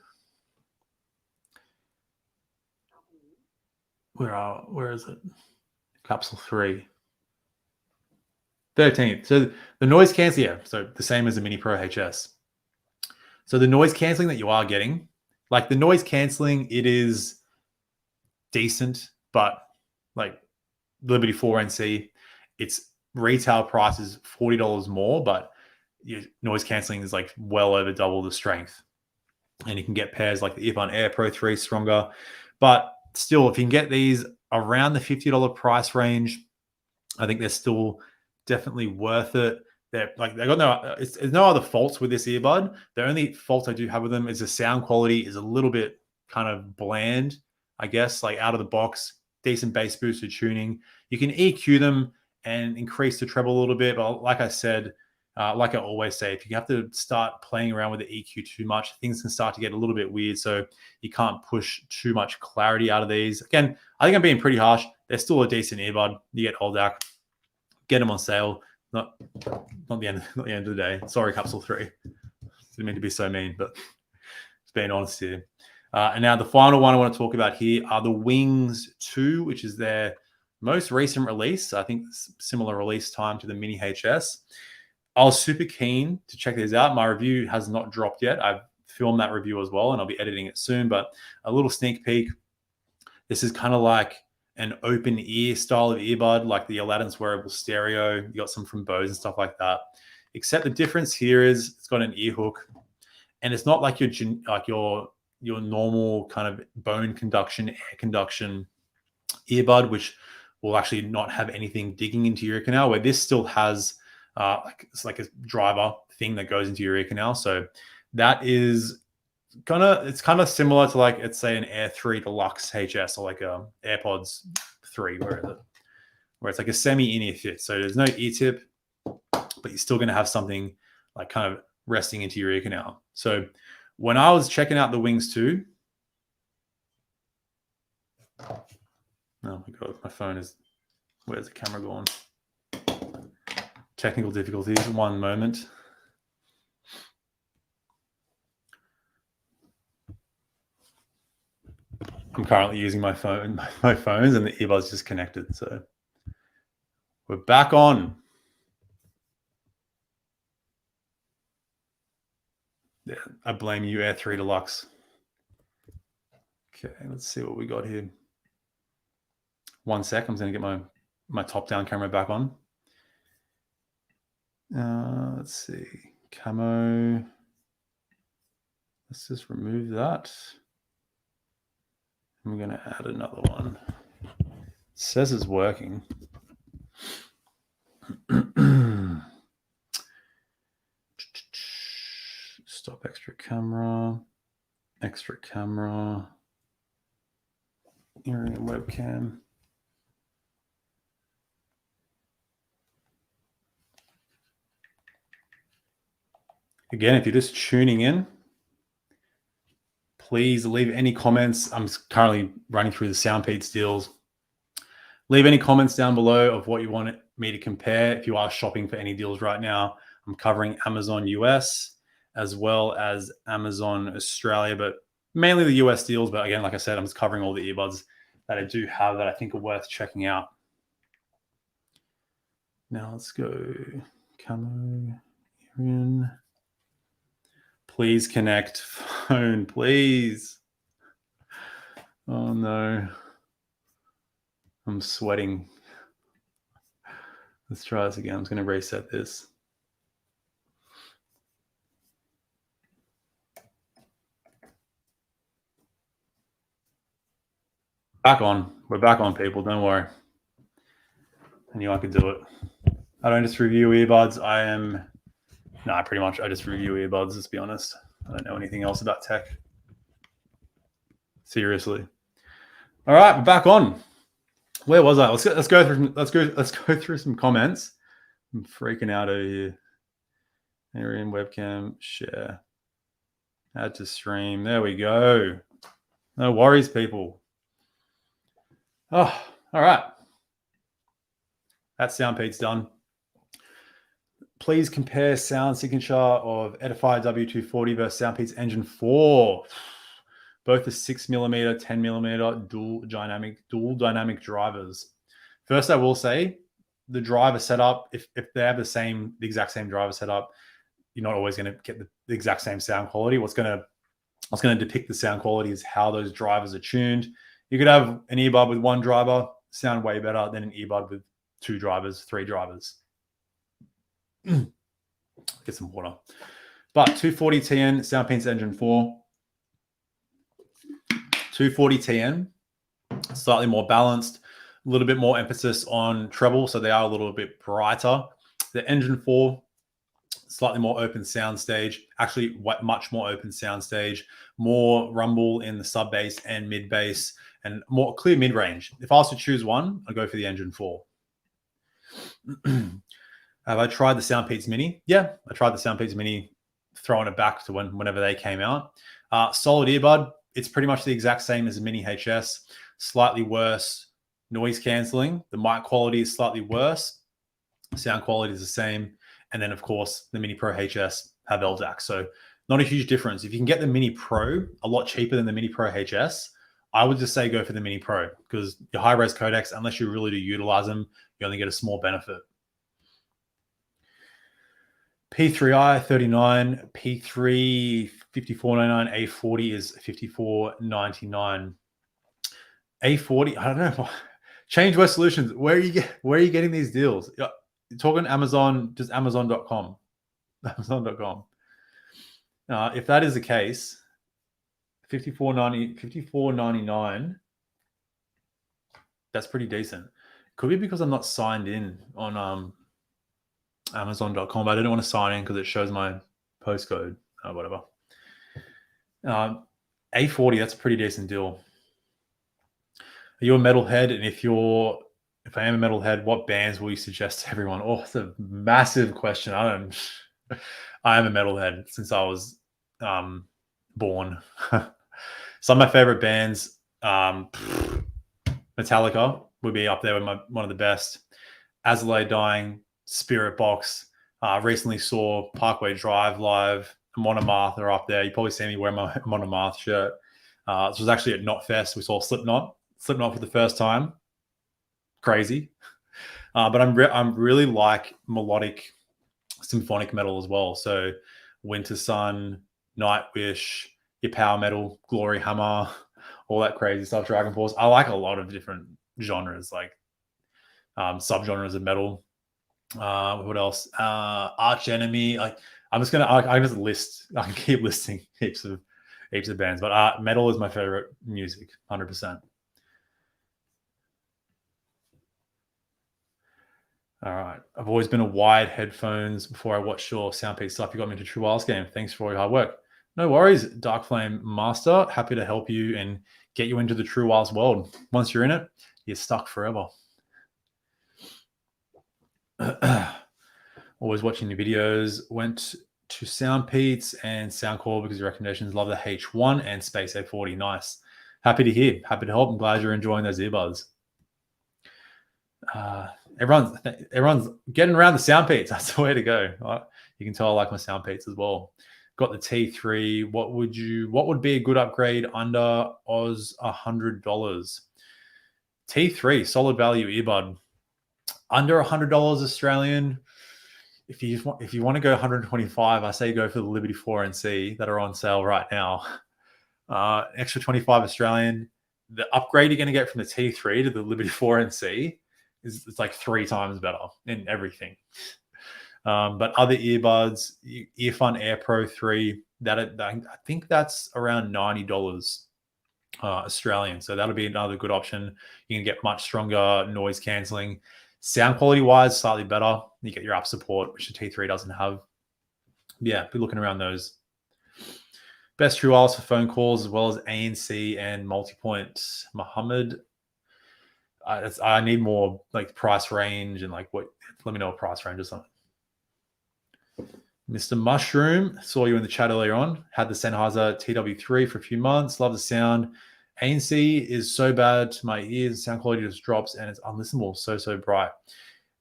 Where is it? Capsule 3. 13th. So the noise canceling, yeah, so the same as the Mini Pro HS. So the noise canceling that you are getting, like the noise canceling, it is decent, but like Liberty 4NC, its retail price is $40 more, but your noise canceling is like well over double the strength. And you can get pairs like the Earfun Air Pro 3 stronger. But still, if you can get these around the $50 price range, I think they're still definitely worth it. There's no other faults with this earbud. The only fault I do have with them is the sound quality is a little bit kind of bland, I guess, like out of the box, decent bass booster tuning. You can EQ them and increase the treble a little bit. But like I said, like I always say, if you have to start playing around with the EQ too much, things can start to get a little bit weird. So you can't push too much clarity out of these. Again, I think I'm being pretty harsh. They're still a decent earbud. You get LDAC, get them on sale. Not the end of the day. Sorry, Capsule 3. Didn't mean to be so mean, but just being honest here. And now the final one I want to talk about here are the Wings 2, which is their most recent release. I think similar release time to the Mini HS. I was super keen to check these out. My review has not dropped yet. I've filmed that review as well, and I'll be editing it soon. But a little sneak peek. This is kind of like an open ear style of earbud, like the Aladdin's wearable stereo. You got some from Bose and stuff like that. Except the difference here is it's got an ear hook, and it's not like your normal kind of bone conduction, air conduction earbud, which will actually not have anything digging into your ear canal, where this still has It's like a driver thing that goes into your ear canal. So that is it's kind of similar to like, let's say an Air 3 Deluxe HS or like a AirPods 3, where it's like a semi in-ear fit. So there's no ear tip, but you're still going to have something like kind of resting into your ear canal. So when I was checking out the Wings 2, oh my God, my phone is, where's the camera gone? Technical difficulties, one moment. I'm currently using my phones and the earbuds just connected. So we're back on. Yeah, I blame you, Air 3 Deluxe. Okay, let's see what we got here. 1 sec, I'm just going to get my top-down camera back on. Let's see, camo. Let's just remove that. I'm going to add another one. It says it's working. Stop extra camera. Here in webcam. Again, if you're just tuning in, please leave any comments. I'm currently running through the SoundPEATS deals. Leave any comments down below of what you want me to compare. If you are shopping for any deals right now, I'm covering Amazon US as well as Amazon Australia, but mainly the US deals. But again, like I said, I'm just covering all the earbuds that I do have that I think are worth checking out. Now let's go camo, in. Please connect phone, please. Oh no. I'm sweating. Let's try this again. I'm just going to reset this. Back on. We're back on, people. Don't worry. I knew I could do it. I don't just review earbuds. I just review earbuds, let's be honest. I don't know anything else about tech. Seriously. All right, we're back on. Where was I? Let's go through some comments. I'm freaking out over here. Area in webcam, share. Add to stream. There we go. No worries, people. Oh, all right. That SoundPEATS done. Please compare sound signature of Edifier W240 versus SoundPEATS Engine 4. Both are 6mm, 10mm dual dynamic drivers. First, I will say the driver setup, if they have the exact same driver setup, you're not always going to get the exact same sound quality. What's going to depict the sound quality is how those drivers are tuned. You could have an earbud with one driver sound way better than an earbud with 2 drivers, 3 drivers. Get some water. But 240TN, SoundPEATS Engine 4. 240TN, slightly more balanced, a little bit more emphasis on treble, so they are a little bit brighter. The Engine 4, slightly more open sound stage, actually much more open sound stage, more rumble in the sub bass and mid bass, and more clear mid range. If I was to choose one, I'd go for the Engine 4. Have I tried the SoundPEATS Mini? Yeah, I tried the SoundPEATS Mini, throwing it back to whenever they came out. Solid earbud. It's pretty much the exact same as a Mini HS. Slightly worse noise cancelling. The mic quality is slightly worse. Sound quality is the same. And then, of course, the Mini Pro HS have LDAC. So not a huge difference. If you can get the Mini Pro a lot cheaper than the Mini Pro HS, I would just say go for the Mini Pro, because your high-res codecs, unless you really do utilize them, you only get a small benefit. P3i 39, P3 54.99, A40 is 54.99. A40, I don't know. Change West Solutions. Where are you getting these deals? You're talking Amazon, just Amazon.com. Amazon.com. If that is the case, $54.99. That's pretty decent. Could be because I'm not signed in on Amazon.com, but I didn't want to sign in because it shows my postcode. Whatever. A40, that's a pretty decent deal. Are you a metalhead? And if I am a metalhead, what bands will you suggest to everyone? Oh, it's a massive question. I am a metalhead since I was born. Some of my favorite bands, Metallica would be up there with one of the best. As I Lay Dying, Spirit Box. Recently saw Parkway Drive live. Monomath are up there. You probably see me wearing my Monomath shirt. This was actually at Knotfest. We saw Slipknot for the first time. Crazy. But I'm really like melodic symphonic metal as well. So Winter Sun, Nightwish, your power metal, Glory Hammer, all that crazy stuff, Dragon Force. I like a lot of different genres, like subgenres of metal. What else? Arch Enemy. Like I can just list. I can keep listing heaps of bands, but metal is my favorite music, 100%. All right. I've always been a wired headphones before I watched your SoundPEATS stuff. You got me into True Wireless game. Thanks for all your hard work. No worries, Dark Flame Master. Happy to help you and get you into the True Wireless world. Once you're in it, you're stuck forever. Always watching your videos. Went to SoundPEATS and Soundcore because your recommendations. Love the H1 and Space A40. Nice. Happy to hear. Happy to help. I'm glad you're enjoying those earbuds. Everyone's getting around the SoundPEATS. That's the way to go. You can tell I like my SoundPEATS as well. Got the T3. What would be a good upgrade under $100? T3, solid value earbud. Under $100 Australian. If you want to go 125, I say go for the Liberty 4 NC that are on sale right now. Extra 25 Australian. The upgrade you're going to get from the T3 to the Liberty 4 NC it's like 3 times better in everything. But other earbuds, Earfun Air Pro 3, I think that's around $90 Australian. So that'll be another good option. You can get much stronger noise cancelling. Sound quality wise, slightly better. You get your app support, which the T3 doesn't have. Yeah, be looking around those. Best True Wireless for phone calls as well as ANC and multi-point. Mohammed, I need more like price range and like what. Let me know a price range or something. Mr. Mushroom, saw you in the chat earlier on. Had the Sennheiser TW3 for a few months. Love the sound. ANC is so bad to my ears. Sound quality just drops and it's unlistenable. So bright.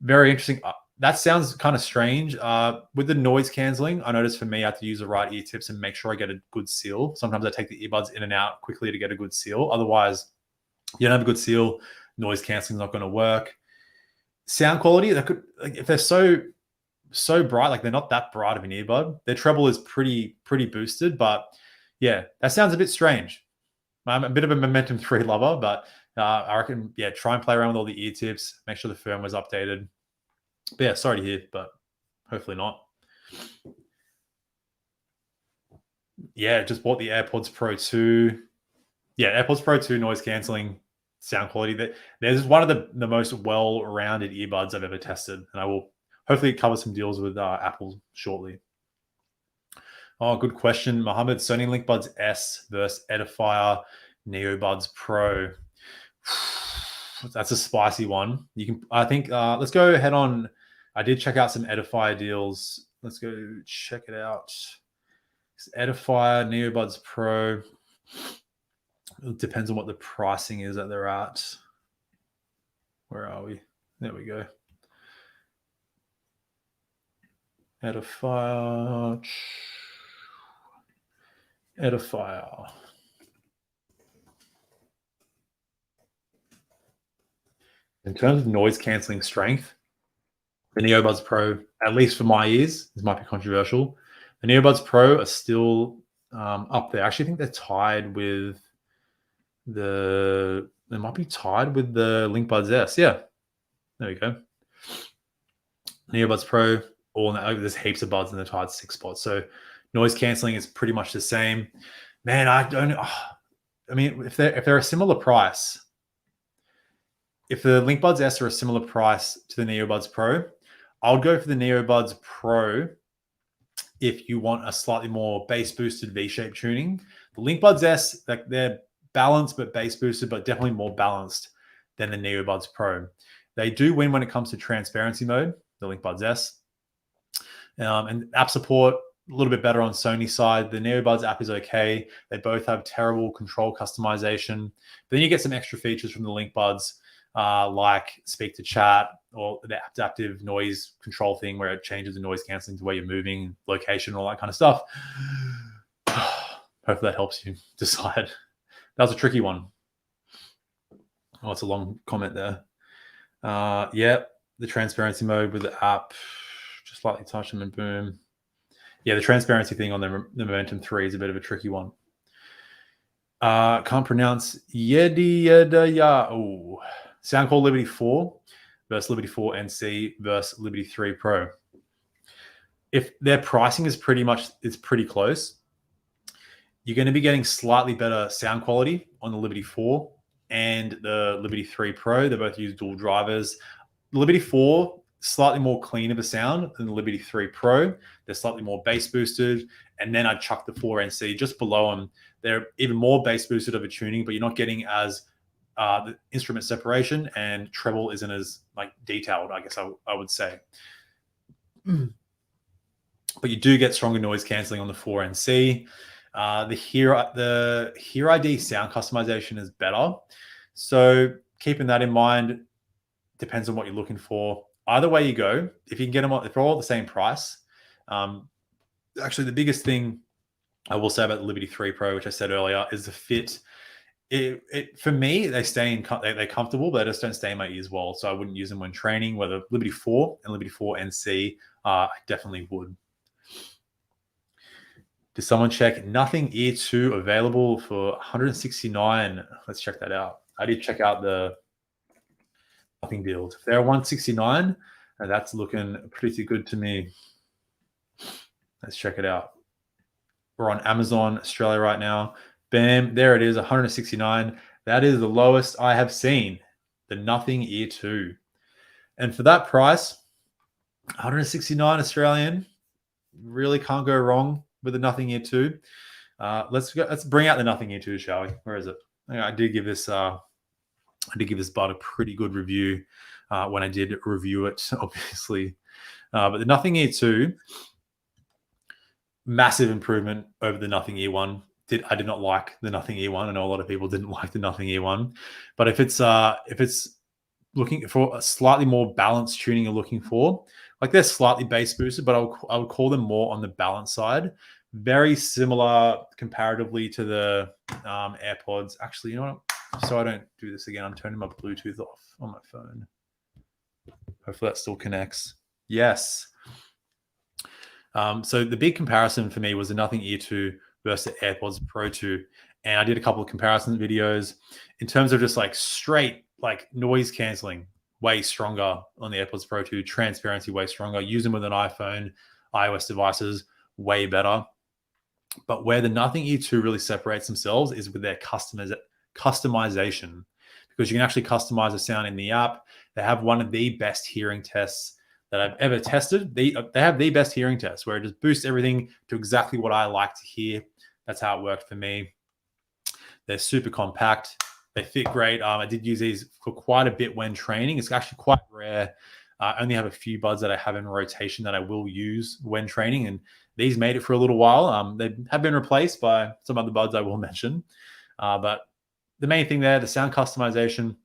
Very interesting. That sounds kind of strange. With the noise cancelling, I noticed for me, I have to use the right ear tips and make sure I get a good seal. Sometimes I take the earbuds in and out quickly to get a good seal. Otherwise, you don't have a good seal. Noise cancelling is not going to work. Sound quality, that could, like, if they're so bright, like they're not that bright of an earbud. Their treble is pretty boosted, but yeah, that sounds a bit strange. I'm a bit of a Momentum 3 lover, but I reckon, yeah, try and play around with all the ear tips, make sure the firmware's updated. But yeah, sorry to hear, but hopefully not. Yeah, just bought the AirPods Pro 2. Yeah, AirPods Pro 2 noise cancelling, sound quality. There's one of the most well-rounded earbuds I've ever tested, and I will hopefully cover some deals with Apple shortly. Oh, good question, Mohammed. Sony LinkBuds S versus Edifier NeoBuds Pro. That's a spicy one. I think, let's go ahead on. I did check out some Edifier deals. Let's go check it out. Edifier NeoBuds Pro. It depends on what the pricing is that they're at. Where are we? There we go. Edifier. In terms of noise cancelling strength, the NeoBuds Pro, at least for my ears, this might be controversial. The NeoBuds Pro are still up there. I actually think they're tied with they might be tied with the LinkBuds S. Yeah, there we go. NeoBuds Pro, there's heaps of buds in the tied 6 spots. So noise cancelling is pretty much the same. Man, I mean, if they're a similar price, if the LinkBuds S are a similar price to the NeoBuds Pro, I would go for the Earbuds Pro if you want a slightly more bass boosted V-shaped tuning. The Buds S, like they're balanced but bass boosted, but definitely more balanced than the Earbuds Pro. They do win when it comes to transparency mode, the Buds S. And app support, a little bit better on Sony's side. The Earbuds app is okay. They both have terrible control customization. But then you get some extra features from the Buds, like speak to chat or the adaptive noise control thing where it changes the noise canceling to where you're moving, location, all that kind of stuff. Hopefully that helps you decide. That was a tricky one. Oh, it's a long comment there. Yeah, the transparency mode with the app, just slightly touch them and boom. Yeah, the transparency thing on the Momentum 3 is a bit of a tricky one. Can't pronounce Yedi. Oh, Soundcore Liberty 4 versus Liberty 4 NC versus Liberty 3 Pro. If their pricing is pretty close, you're going to be getting slightly better sound quality on the Liberty 4 and the Liberty 3 Pro. They both use dual drivers. The Liberty 4, slightly more clean of a sound than the Liberty 3 Pro. They're slightly more bass boosted. And then I'd chuck the 4NC just below them. They're even more bass boosted of a tuning, but you're not getting as the instrument separation, and treble isn't as like detailed, I guess I would say. But you do get stronger noise canceling on the 4NC. The Hear ID sound customization is better. So keeping that in mind, depends on what you're looking for. Either way you go, if you can get them, if they're all at the same price. Actually, the biggest thing I will say about the Liberty 3 Pro, which I said earlier, is the fit. For me, they're comfortable, but they just don't stay in my ears well. So I wouldn't use them when training. Whether Liberty 4 and Liberty 4 NC, I definitely would. Did someone check Nothing Ear 2 available for $169? Let's check that out. I did check out the Nothing deals. If they're $169, that's looking pretty good to me. Let's check it out. We're on Amazon Australia right now. Bam, there it is, $169. That is the lowest I have seen, the Nothing Ear 2. And for that price, $169 Australian, really can't go wrong with the Nothing Ear 2. Let's bring out the Nothing Ear 2, shall we? Where is it? I did give this bud a pretty good review when I did review it, obviously. But the Nothing Ear 2, massive improvement over the Nothing Ear 1. I did not like the Nothing Ear 1. I know a lot of people didn't like the Nothing Ear 1. But if it's looking for a slightly more balanced tuning you're looking for, like they're slightly bass boosted, but I would call them more on the balance side. Very similar comparatively to the AirPods. Actually, you know what? So I don't do this again, I'm turning my Bluetooth off on my phone. Hopefully that still connects. Yes. So the big comparison for me was the Nothing Ear 2 versus the AirPods Pro 2. And I did a couple of comparison videos in terms of just like straight like noise canceling, way stronger on the AirPods Pro 2, transparency way stronger. Use them with an iPhone, iOS devices, way better. But where the Nothing Ear 2 really separates themselves is with their customization, because you can actually customize the sound in the app. They have one of the best hearing tests that I've ever tested. They have the best hearing test where it just boosts everything to exactly what I like to hear. That's how it worked for me. They're super compact. They fit great. I did use these for quite a bit when training. It's actually quite rare. I only have a few buds that I have in rotation that I will use when training, and these made it for a little while. They have been replaced by some other buds I will mention. But the main thing there, the sound customization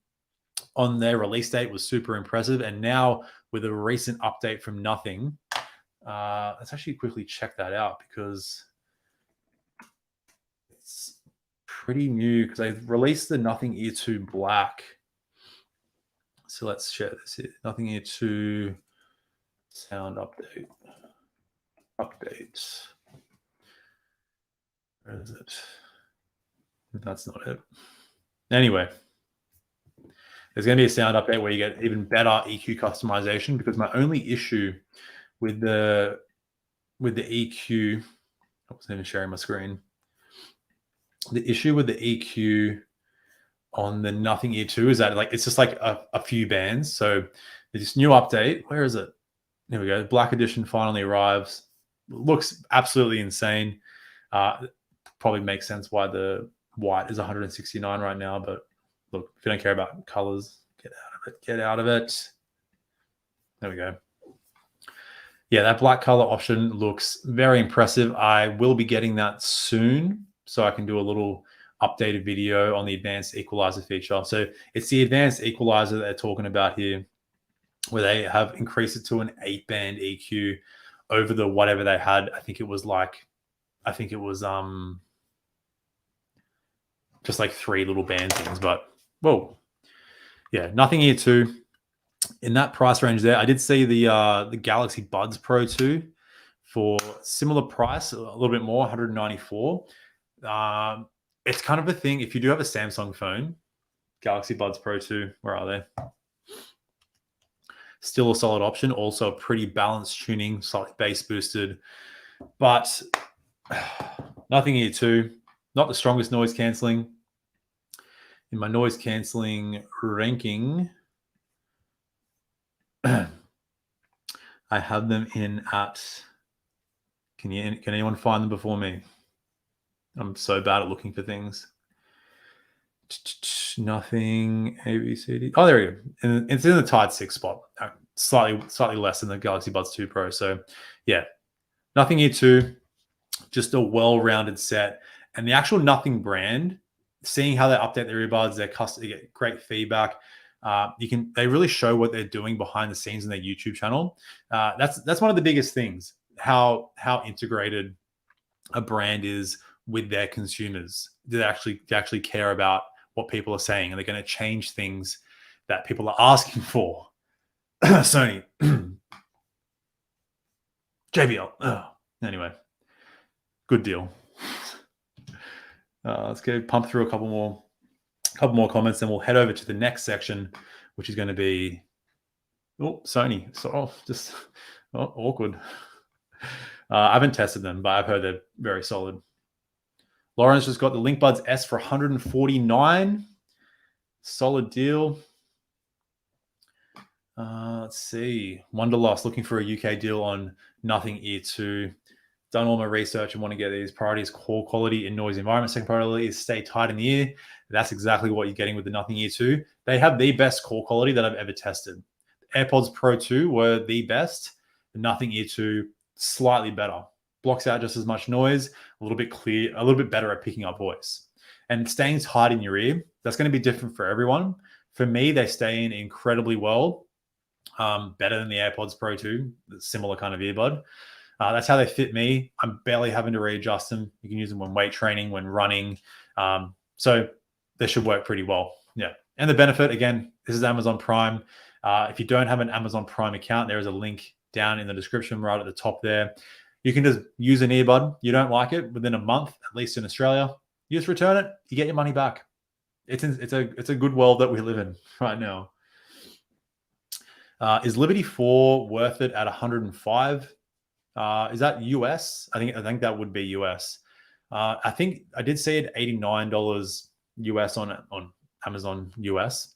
on their release date was super impressive. And now with a recent update from Nothing, let's actually quickly check that out because it's pretty new, because they've released the Nothing Ear 2 Black. So let's share this here. Nothing Ear 2 sound update. Updates. Where is it? That's not it. Anyway, there's going to be a sound update where you get even better EQ customization, because my only issue with the EQ, I wasn't even sharing my screen. The issue with the EQ on the Nothing Ear 2 is that like it's just like a few bands. So this new update, where is it? Here we go. Black edition finally arrives. Looks absolutely insane. Probably makes sense why the white is 169 right now. But look, if you don't care about colors, get out of it. Get out of it. There we go. Yeah, that black color option looks very impressive. I will be getting that soon, so I can do a little updated video on the advanced equalizer feature. So it's the advanced equalizer that they're talking about here, where they have increased it to an 8-band EQ over the whatever they had. I think it was just like 3 little band things, but whoa. Yeah, Nothing Ear 2. In that price range there, I did see the Galaxy Buds Pro 2 for similar price, a little bit more, 194. It's kind of a thing. If you do have a Samsung phone, Galaxy Buds Pro 2, where are they? Still a solid option. Also a pretty balanced tuning, slightly bass boosted. But Nothing Ear 2, not the strongest noise cancelling. In my noise cancelling ranking, I have them in at. Can anyone find them before me? I'm so bad at looking for things. Nothing ABCD. Oh, there we go. And it's in the tied 6 spot. Slightly less than the Galaxy Buds 2 Pro. So yeah, Nothing Ear 2, just a well-rounded set. And the actual Nothing brand, seeing how they update their earbuds, they get great feedback. They really show what they're doing behind the scenes in their YouTube channel. That's one of the biggest things, how integrated a brand is with their consumers. They actually care about what people are saying, and they're going to change things that people are asking for. Sony, JBL. Anyway, good deal. Let's go pump through a couple more comments, then we'll head over to the next section, which is going to be Sony. So awkward. I haven't tested them, but I've heard they're very solid. Lauren's just got the LinkBuds S for 149. Solid deal. Let's see. Wonderlost looking for a UK deal on Nothing Ear 2. Done all my research and want to get these. Priority is core quality in noisy environment. Second priority is stay tight in the ear. That's exactly what you're getting with the Nothing Ear 2. They have the best core quality that I've ever tested. AirPods Pro 2 were the best. The Nothing Ear 2, slightly better. Blocks out just as much noise, a little bit clear, a little bit better at picking up voice. And staying tight in your ear, that's going to be different for everyone. For me, they stay in incredibly well. Better than the AirPods Pro 2, similar kind of earbud. That's how they fit me. I'm barely having to readjust them. You can use them when weight training, when running. So they should work pretty well. Yeah. And the benefit, again, this is Amazon Prime. If you don't have an Amazon Prime account, there is a link down in the description right at the top there. You can just use an earbud. You don't like it within a month, at least in Australia. You just return it. You get your money back. It's a good world that we live in right now. Is Liberty 4 worth it at 105? Is that US? I think that would be US. I think I did see it $89 US on Amazon US.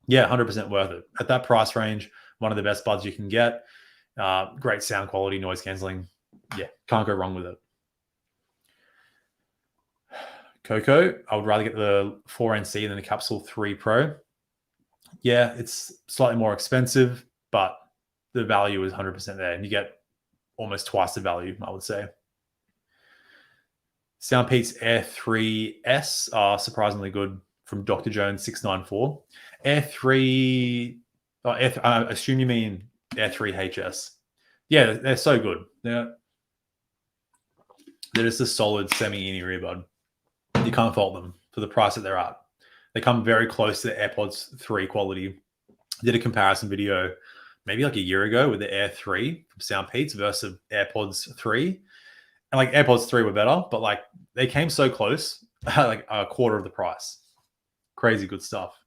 Yeah, 100% worth it. At that price range, one of the best buds you can get. Great sound quality, noise cancelling. Yeah, can't go wrong with it. Coco, I would rather get the 4NC than the Capsule 3 Pro. Yeah, it's slightly more expensive, but the value is 100% there. And you get almost twice the value, I would say. SoundPEATS Air 3S are surprisingly good from Dr. Jones 694. Air 3, I assume you mean Air 3 HS. Yeah, they're so good. They're just a solid semi-in-ear earbud. You can't fault them for the price that they're at. They come very close to the AirPods 3 quality. I did a comparison video maybe like a year ago with the Air 3 from SoundPEATS versus AirPods 3. And like AirPods 3 were better, but like they came so close, like a quarter of the price. Crazy good stuff.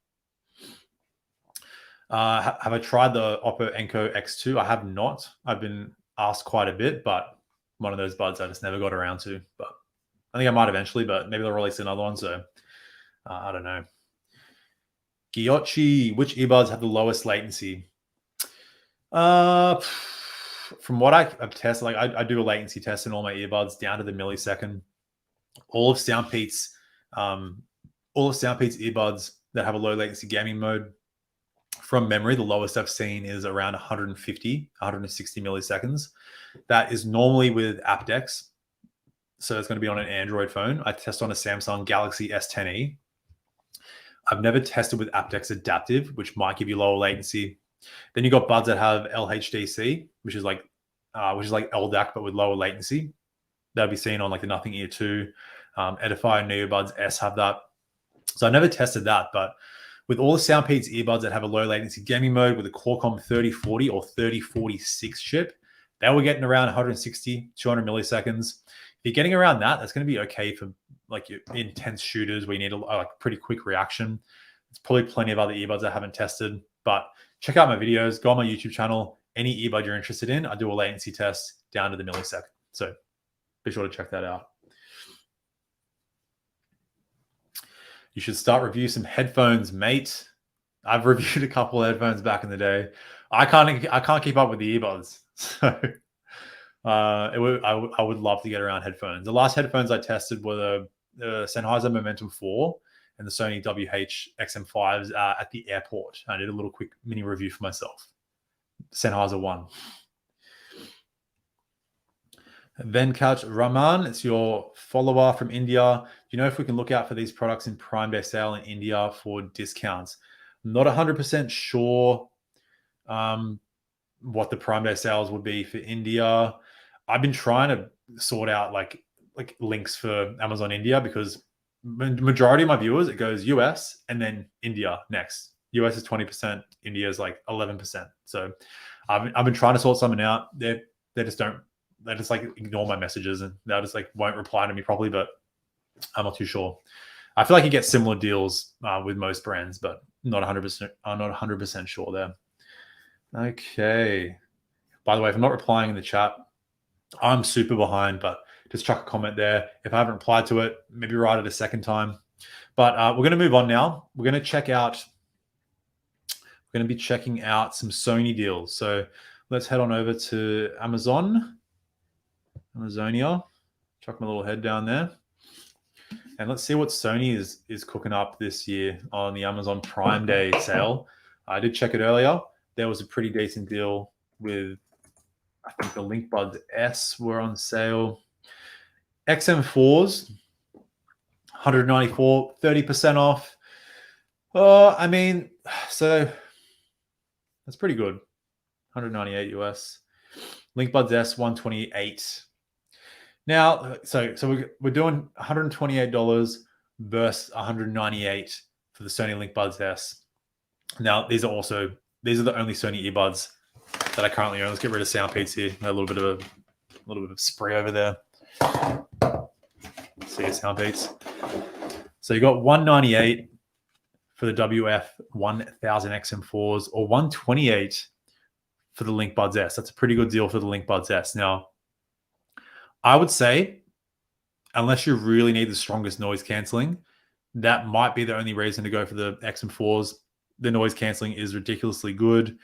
Have I tried the Oppo Enco X2? I have not. I've been asked quite a bit, but one of those buds I just never got around to. But I think I might eventually, but maybe they'll release another one. So I don't know. Gyochi, which earbuds have the lowest latency? from what I've tested, like I do a latency test in all my earbuds down to the millisecond. All of SoundPEATS, earbuds that have a low latency gaming mode, from memory, the lowest I've seen is around 150, 160 milliseconds. That is normally with aptX. So it's going to be on an Android phone. I test on a Samsung Galaxy S10e. I've never tested with aptX Adaptive, which might give you lower latency. Then you got buds that have LHDC, which is like LDAC but with lower latency. That'll be seen on like the Nothing Ear 2. Edifier and Earbuds S have that. So I never tested that, but with all the SoundPEATS earbuds that have a low latency gaming mode with a Qualcomm 3040 or 3046 chip, they were getting around 160, 200 milliseconds. If you're getting around that, that's going to be okay for like your intense shooters where you need a like pretty quick reaction. There's probably plenty of other earbuds I haven't tested, but check out my videos, go on my YouTube channel. Any earbud you're interested in, I do a latency test down to the millisecond. So be sure to check that out. You should start reviewing some headphones, mate. I've reviewed a couple of headphones back in the day. I can't keep up with the earbuds. So I would love to get around headphones. The last headphones I tested were the Sennheiser Momentum 4 and the Sony WH-XM5s at the airport. I did a little quick mini review for myself. Sennheiser 1. Venkat Raman, it's your follower from India. Do you know if we can look out for these products in Prime Day sale in India for discounts? I'm not 100% sure what the Prime Day sales would be for India. I've been trying to sort out like links for Amazon India because majority of my viewers, it goes US and then India next. US is 20%, India is like 11%. So I've been trying to sort something out. They just like ignore my messages and they just like won't reply to me properly, but I'm not too sure. I feel like you get similar deals with most brands, but not 100%. I'm not 100% sure there. Okay. By the way, if I'm not replying in the chat, I'm super behind, but just chuck a comment there. If I haven't replied to it, maybe write it a second time. But we're going to move on now. We're going to be checking out some Sony deals. So let's head on over to Amazonia. Chuck my little head down there. And let's see what Sony is cooking up this year on the Amazon Prime Day sale. I did check it earlier. There was a pretty decent deal with, I think the LinkBuds S were on sale. XM4s, 194, 30% off. I mean, so that's pretty good. 198 US. LinkBuds S, 128. Now, so we're doing $128 versus 198 for the Sony LinkBuds S. Now, these are the only Sony earbuds that I currently own. Let's get rid of SoundPEATS here. A little bit of spray over there. See your SoundPEATS. So you got 198 for the WF 1000 XM4s or 128 for the LinkBuds S. That's a pretty good deal for the LinkBuds S. Now, I would say, unless you really need the strongest noise canceling, that might be the only reason to go for the XM4s. The noise canceling is ridiculously good.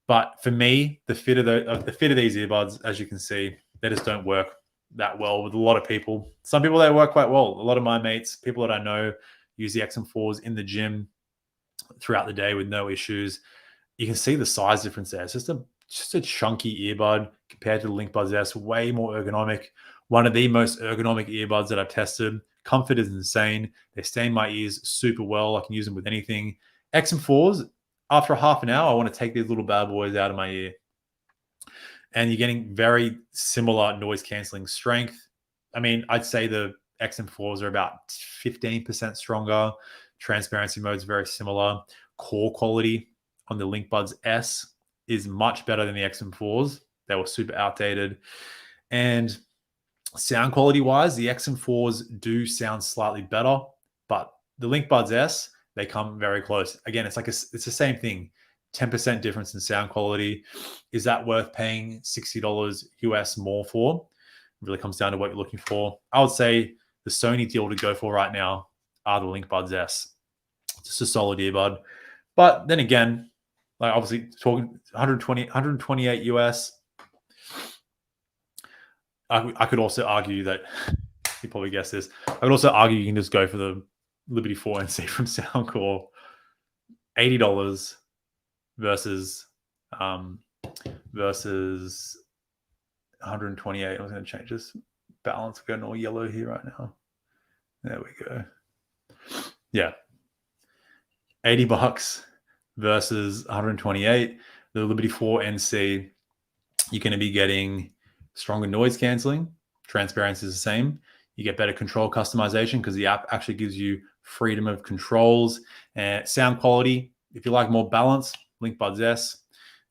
But for me, the fit of these earbuds, as you can see, they just don't work that well with a lot of people. Some people, they work quite well. A lot of my mates, people that I know, use the XM4s in the gym throughout the day with no issues. You can see the size difference there. It's just a chunky earbud compared to the LinkBuds S, way more ergonomic. One of the most ergonomic earbuds that I've tested. Comfort is insane. They stay in my ears super well. I can use them with anything. XM4s, after half an hour, I want to take these little bad boys out of my ear. And you're getting very similar noise canceling strength. I mean, I'd say the XM4s are about 15% stronger. Transparency mode is very similar. Core quality on the LinkBuds S is much better than the XM4s. They were super outdated. And sound quality wise, the XM4s do sound slightly better, but the LinkBuds S, they come very close. Again, it's the same thing. 10% difference in sound quality. Is that worth paying $60 US more for? It really comes down to what you're looking for. I would say the Sony deal to go for right now are the LinkBuds S. Just a solid earbud. But then again, like obviously talking 128 US, I could also argue that you probably guessed this. I could also argue you can just go for the Liberty 4NC from Soundcore, $80 versus versus 128. I was going to change this balance. We're going all yellow here right now. There we go. Yeah, $80 versus 128. The Liberty 4NC, you're going to be getting stronger noise canceling. Transparency is the same. You get better control customization because the app actually gives you freedom of controls and sound quality. If you like more balance, LinkBuds S,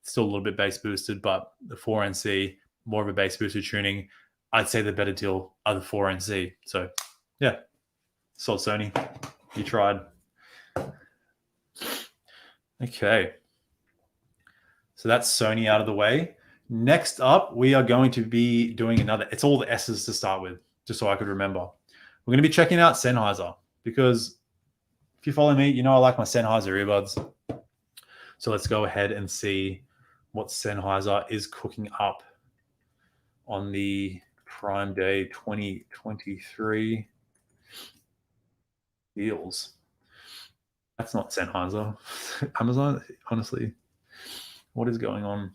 it's still a little bit bass boosted, but the 4NC, more of a bass boosted tuning. I'd say the better deal are the 4NC. So yeah, sold Sony. You tried. Okay. So that's Sony out of the way. Next up, we are going to be doing another. It's all the S's to start with, just so I could remember. We're going to be checking out Sennheiser because if you follow me, you know I like my Sennheiser earbuds. So let's go ahead and see what Sennheiser is cooking up on the Prime Day 2023 deals. That's not Sennheiser. Amazon, honestly, what is going on?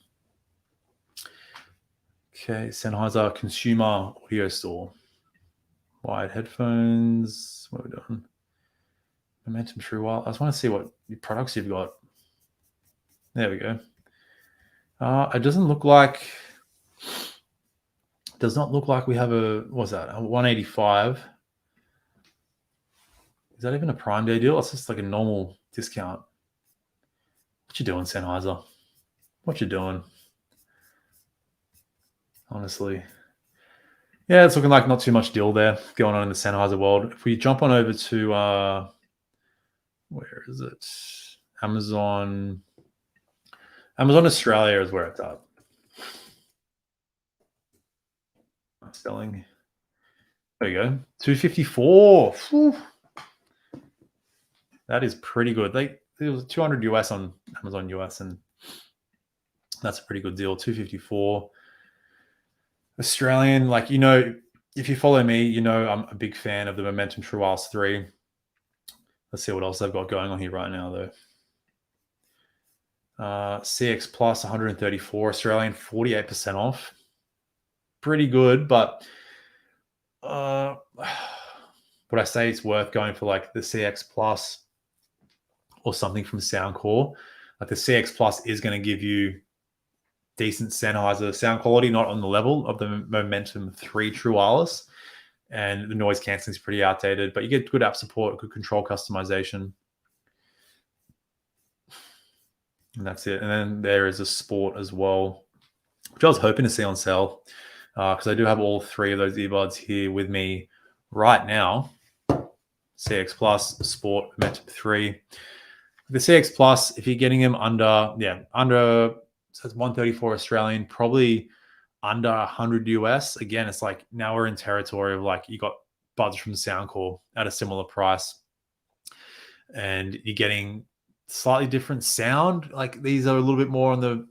Okay, Sennheiser Consumer Audio Store. Wired headphones. What are we doing? Momentum True Wireless. I just want to see what products you've got. There we go. It doesn't look like. Does not look like we have a. What's that? A 185. Is that even a Prime Day deal? It's just like a normal discount. What you doing, Sennheiser? What you doing? Honestly. Yeah, it's looking like not too much deal there going on in the Sennheiser world. If we jump on over to, where is it? Amazon Australia is where it's at. Selling. There you go. 254. Whew. That is pretty good. It was 200 US on Amazon US, and that's a pretty good deal. 254 Australian. Like, you know, if you follow me, you know I'm a big fan of the Momentum True Wireless 3. Let's see what else they've got going on here right now, though. CX Plus 134 Australian, 48% off. Pretty good, but would I say it's worth going for like the CX Plus or something from Soundcore? Like the CX Plus is going to give you decent Sennheiser sound quality, not on the level of the Momentum 3 True Wireless, and the noise cancelling is pretty outdated, but you get good app support, good control customization, and that's it. And then there is a Sport as well, which I was hoping to see on sale because I do have all three of those earbuds here with me right now. CX Plus, Sport, Momentum 3. The CX Plus, if you're getting them under so it's 134 Australian, probably under 100 US. Again, it's like now we're in territory of like you got buds from Soundcore at a similar price, and you're getting slightly different sound. Like these are a little bit more on the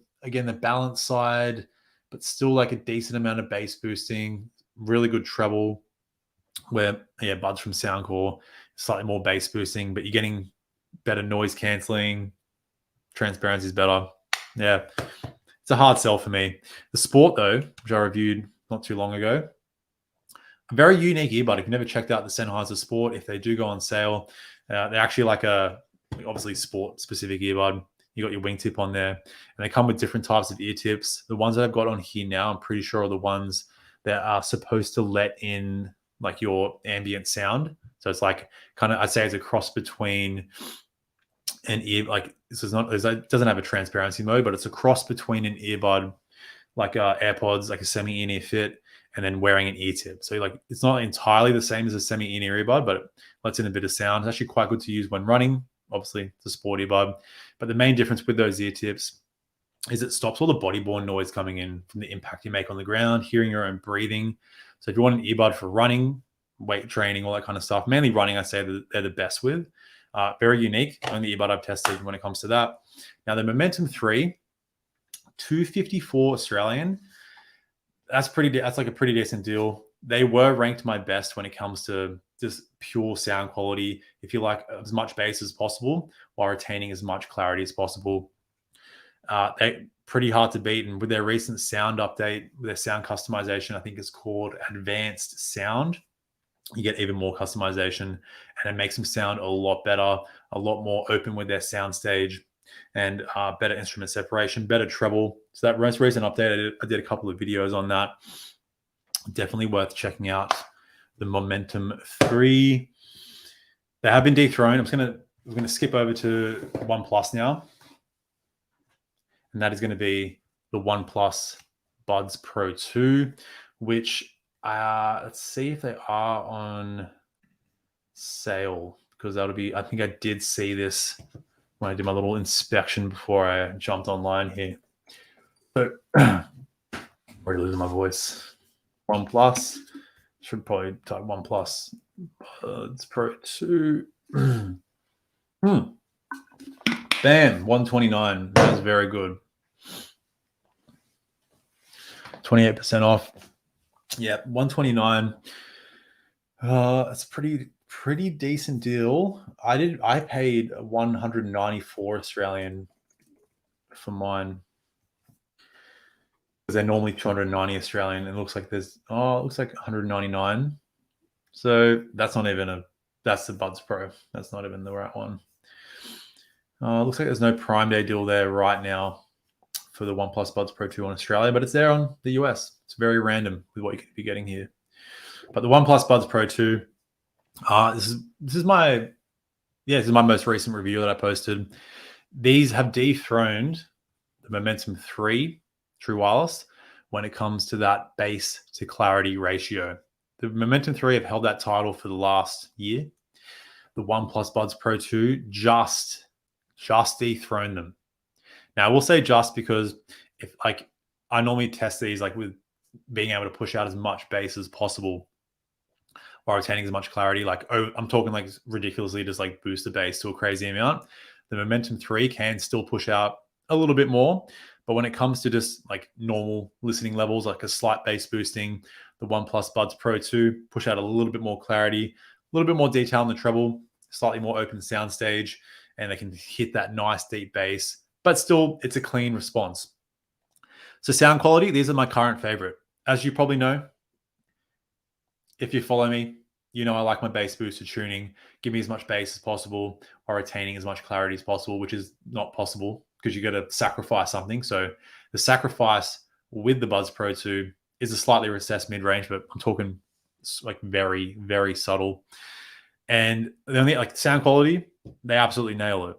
balance side, but still like a decent amount of bass boosting, really good treble. Where buds from Soundcore, slightly more bass boosting, but you're getting better noise cancelling. Transparency is better. Yeah, it's a hard sell for me. The Sport, though, which I reviewed not too long ago, a very unique earbud. If you've never checked out the Sennheiser Sport, if they do go on sale, they're actually like obviously sport-specific earbud. You got your wingtip on there, and they come with different types of ear tips. The ones that I've got on here now, I'm pretty sure are the ones that are supposed to let in like your ambient sound. So it's like kind of, I'd say it's a cross between an ear, like this is not, it doesn't have a transparency mode, but it's a cross between an earbud, like AirPods, like a semi-in-ear fit, and then wearing an ear tip. So like it's not entirely the same as a semi-in-ear earbud, but it lets in a bit of sound. It's actually quite good to use when running. Obviously, it's a sport earbud. But the main difference with those ear tips is it stops all the body-borne noise coming in from the impact you make on the ground, hearing your own breathing. So if you want an earbud for running, weight training, all that kind of stuff, mainly running, I say that they're the best with. Very unique, only earbud I've tested when it comes to that. Now the Momentum 3, 254 Australian, that's like a pretty decent deal. They were ranked my best when it comes to just pure sound quality. If you like as much bass as possible while retaining as much clarity as possible, they pretty hard to beat. And with their recent sound update, their sound customization, I think it's called Advanced Sound. You get even more customization, and it makes them sound a lot better, a lot more open with their sound stage, and better instrument separation, better treble. So that most recent update, I did a couple of videos on that. Definitely worth checking out. The Momentum 3. They have been dethroned. We're gonna skip over to OnePlus now, and that is going to be the OnePlus Buds Pro 2, which let's see if they are on sale, because that'll be, I think I did see this when I did my little inspection before I jumped online here. So, already losing my voice. OnePlus, should probably type OnePlus Buds Pro 2. Bam, 129. That was very good. 28% off. Yeah, 129. That's pretty decent deal. I paid 194 Australian for mine, because they're normally 290 Australian. It looks like it looks like 199. So that's not even that's the Buds Pro. That's not even the right one. Looks like there's no Prime Day deal there right now for the OnePlus Buds Pro 2 on Australia, but it's there on the US. It's very random with what you could be getting here. But the OnePlus Buds Pro 2, this is my most recent review that I posted. These have dethroned the Momentum 3 True Wireless when it comes to that bass to clarity ratio. The Momentum 3 have held that title for the last year. The OnePlus Buds Pro 2 just dethroned them. Now, I will say just, because if I normally test these with being able to push out as much bass as possible while retaining as much clarity. I'm talking ridiculously just boost the bass to a crazy amount. The Momentum 3 can still push out a little bit more, but when it comes to just normal listening levels, a slight bass boosting, the OnePlus Buds Pro 2 push out a little bit more clarity, a little bit more detail in the treble, slightly more open sound stage, and they can hit that nice deep bass, but still it's a clean response. So sound quality, these are my current favorite. As you probably know, if you follow me, you know I like my bass booster tuning. Give me as much bass as possible while retaining as much clarity as possible, which is not possible because you got to sacrifice something. So the sacrifice with the Buds Pro 2 is a slightly recessed mid-range, but I'm talking very, very subtle. And the only sound quality, they absolutely nail it.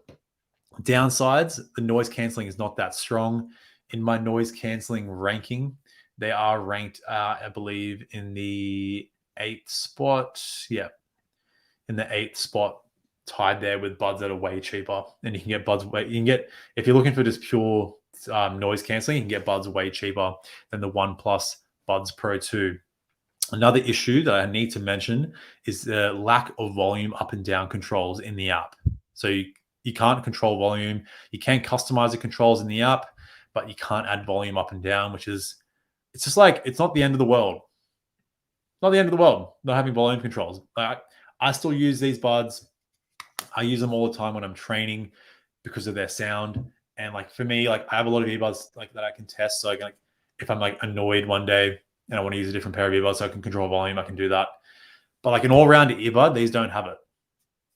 Downsides, the noise canceling is not that strong. In my noise canceling ranking, they are ranked, I believe, in the 8th spot. Yeah, in the 8th spot, tied there with buds that are way cheaper. And you can get buds if you're looking for just pure noise canceling, you can get buds way cheaper than the OnePlus Buds Pro 2. Another issue that I need to mention is the lack of volume up and down controls in the app. So you can't control volume. You can customize the controls in the app, but you can't add volume up and down, which is, it's just it's not the end of the world. Not the end of the world, not having volume controls. I still use these buds. I use them all the time when I'm training because of their sound. And for me, I have a lot of earbuds that I can test. So if I'm annoyed one day and I want to use a different pair of earbuds so I can control volume, I can do that. But an all-round earbud, these don't have it.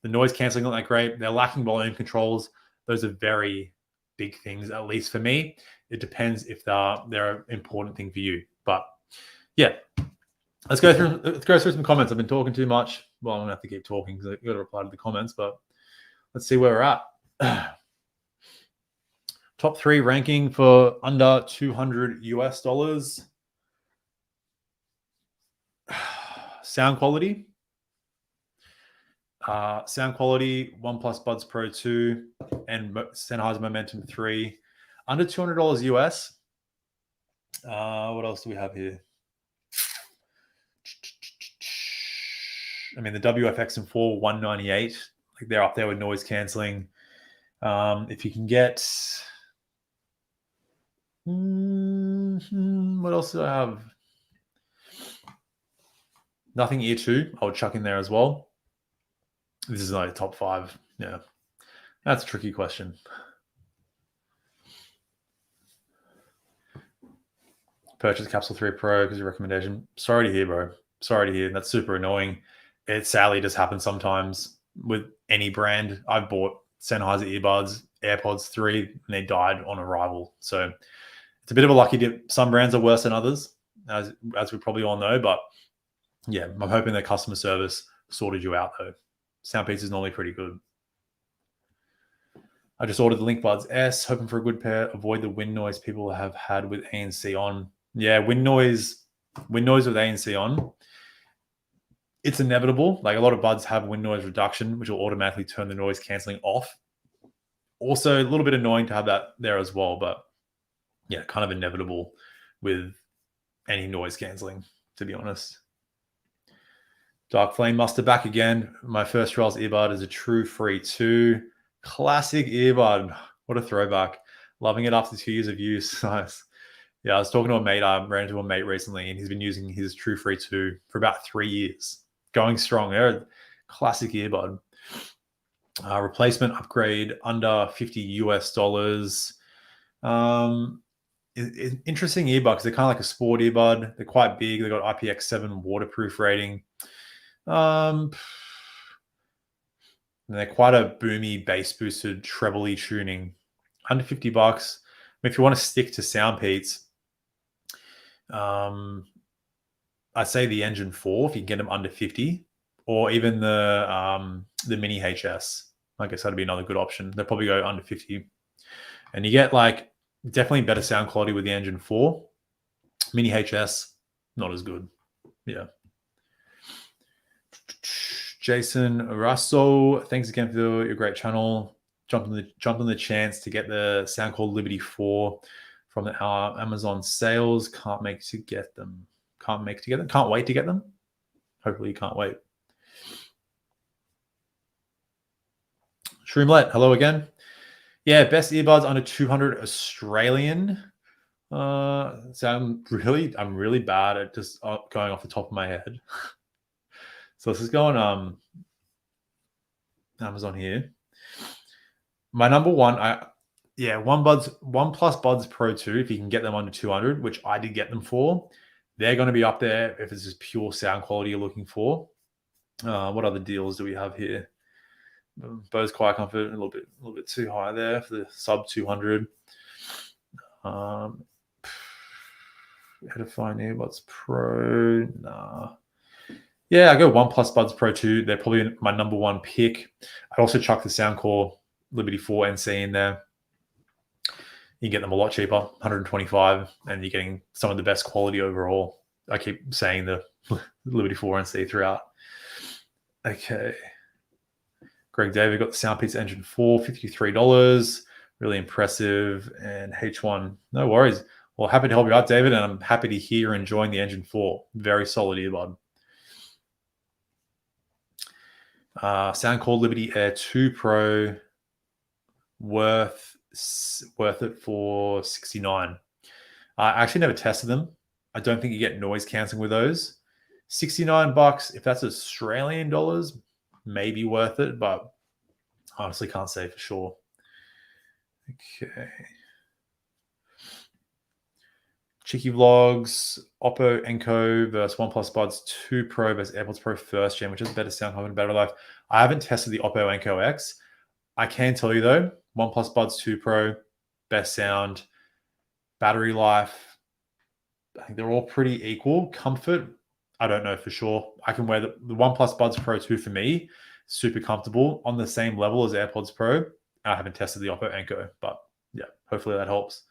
The noise canceling not that great. They're lacking volume controls. Those are very big things, at least for me. It depends if they're an important thing for you. But yeah, let's go through some comments. I've been talking too much. Well, I'm gonna have to keep talking because I've got to reply to the comments, but let's see where we're at. Top 3 ranking for under $200 US. Sound quality. OnePlus Buds Pro 2 and Sennheiser Momentum 3. Under $200 US. What else do we have here? I mean, the WFX-M4 198, they're up there with noise canceling. If you can get, what else do I have? Nothing Ear 2, I would chuck in there as well. This is like top 5. Yeah, that's a tricky question. Purchase Capsule 3 Pro because your recommendation. Sorry to hear, bro. Sorry to hear. That's super annoying. It sadly just happens sometimes with any brand. I've bought Sennheiser earbuds, AirPods 3, and they died on arrival. So it's a bit of a lucky dip. Some brands are worse than others, as we probably all know. But yeah, I'm hoping their customer service sorted you out, though. SoundPEATS is normally pretty good. I just ordered the LinkBuds S, hoping for a good pair. Avoid the wind noise people have had with ANC on. Yeah, wind noise with ANC on. It's inevitable. Like a lot of buds have wind noise reduction, which will automatically turn the noise canceling off. Also, a little bit annoying to have that there as well, but yeah, kind of inevitable with any noise canceling, to be honest. Dark Flame Muster back again. My first trials earbud is a True Free 2. Classic earbud. What a throwback. Loving it after 2 years of use. Nice. Yeah, I was talking to a mate. I ran into a mate recently, and he's been using his True Free 2 for about 3 years. Going strong. They're classic earbud. Replacement upgrade under $50 US. Interesting earbud because they're kind of like a sport earbud. They're quite big. They've got IPX7 waterproof rating. And they're quite a boomy, bass boosted, trebly tuning. Under $50. If you want to stick to SoundPEATS, I'd say the Engine 4 if you can get them under 50, or even the Mini HS. I guess that'd be another good option. They'll probably go under 50, and you get like definitely better sound quality with the Engine 4. Mini HS not as good. Yeah. Jason Russo, thanks again for your great channel. Jump on the chance to get the Soundcore Liberty 4 from the Amazon sales. Can't wait to get them. Hopefully you can't wait. Shroomlet, hello again. Yeah, best earbuds under 200 Australian. So I'm really bad at just going off the top of my head. So let's just go on Amazon here. My number one, OnePlus Buds Pro 2, if you can get them under 200, which I did get them for, they're going to be up there if it's just pure sound quality you're looking for. What other deals do we have here? Bose Quiet Comfort, a little bit too high there for the sub 200. Edifier Earbuds Pro, nah. Yeah, I go OnePlus Buds Pro 2. They're probably my number one pick. I'd also chuck the Soundcore Liberty 4 NC in there. You can get them a lot cheaper, $125, and you're getting some of the best quality overall. I keep saying the Liberty 4 NC throughout. Okay. Greg David got the SoundPEATS Engine 4, $53. Really impressive. And H1, no worries. Well, happy to help you out, David, and I'm happy to hear you're enjoying the Engine 4. Very solid earbud. Soundcore Liberty Air 2 Pro, worth it for $69. I actually never tested them. I don't think you get noise cancelling with those. $69, if that's Australian dollars, maybe worth it, but honestly can't say for sure. Okay. Cheeky Vlogs, Oppo Enco versus OnePlus Buds 2 Pro versus AirPods Pro first gen, which is better sound, having better life. I haven't tested the Oppo Enco X. I can tell you though, OnePlus Buds 2 Pro, best sound, battery life. I think they're all pretty equal. Comfort, I don't know for sure. I can wear the OnePlus Buds Pro 2 for me, super comfortable, on the same level as AirPods Pro. I haven't tested the Oppo Enco, but yeah, hopefully that helps.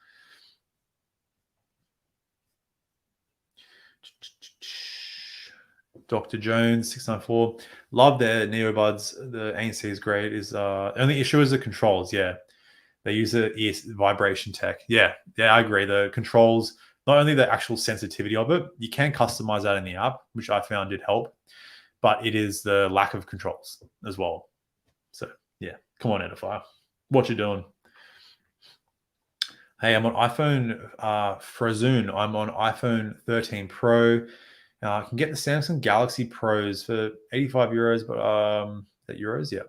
Dr. Jones 694, love their Neobuds. The ANC is great. Is only issue is the controls. Yeah, they use the ear vibration tech. Yeah, I agree. The controls, not only the actual sensitivity of it, you can customize that in the app, which I found did help, but it is the lack of controls as well. So yeah, come on, Edifier, what you doing? Hey, I'm on iPhone Frazoon. I'm on iPhone 13 Pro. You can get the Samsung Galaxy Pros for 85 euros, but is that euros? Yeah.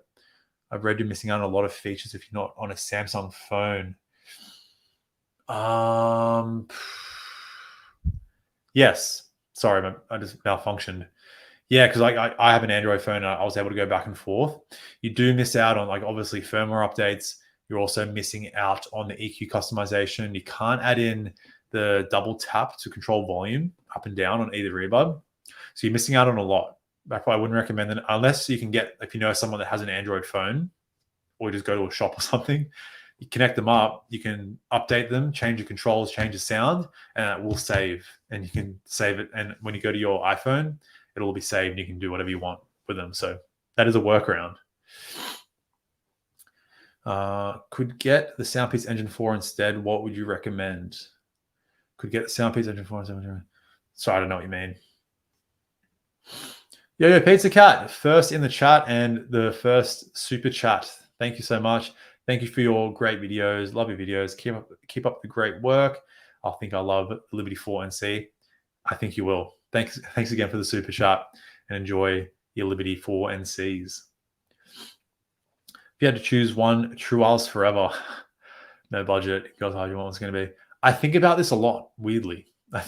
I've read you're missing out on a lot of features if you're not on a Samsung phone. Yes. Sorry, I just malfunctioned. Yeah, because I have an Android phone and I was able to go back and forth. You do miss out on like obviously firmware updates. You're also missing out on the EQ customization. You can't add in the double tap to control volume up and down on either earbud. So you're missing out on a lot. That's why I wouldn't recommend it unless you can get, if you know someone that has an Android phone or just go to a shop or something, you connect them up, you can update them, change the controls, change the sound, and it will save. And you can save it. And when you go to your iPhone, it'll be saved and you can do whatever you want with them. So that is a workaround. Could get the SoundPEATS Engine 4 instead. What would you recommend? Could get the SoundPEATS Engine 4 instead. Sorry, I don't know what you mean. Yo, Pizza Cat, first in the chat and the first super chat. Thank you so much. Thank you for your great videos. Love your videos. Keep up the great work. I think I love Liberty 4NC. I think you will. Thanks again for the super chat and enjoy your Liberty 4NCs. If you had to choose one, True Wireless forever, no budget, God, how you want what's going to be. I think about this a lot. Weirdly, I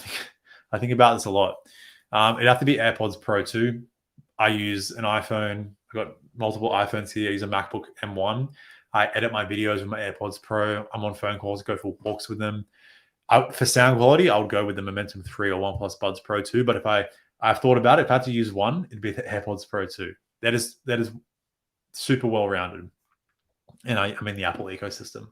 think about this a lot. It'd have to be AirPods Pro 2. I use an iPhone. I've got multiple iPhones here. I use a MacBook M1. I edit my videos with my AirPods Pro. I'm on phone calls, go for walks with them. For sound quality, I would go with the Momentum 3 or OnePlus Buds Pro 2. But if I've thought about it, if I had to use one, it'd be the AirPods Pro 2. That is super well-rounded. And I'm in the Apple ecosystem.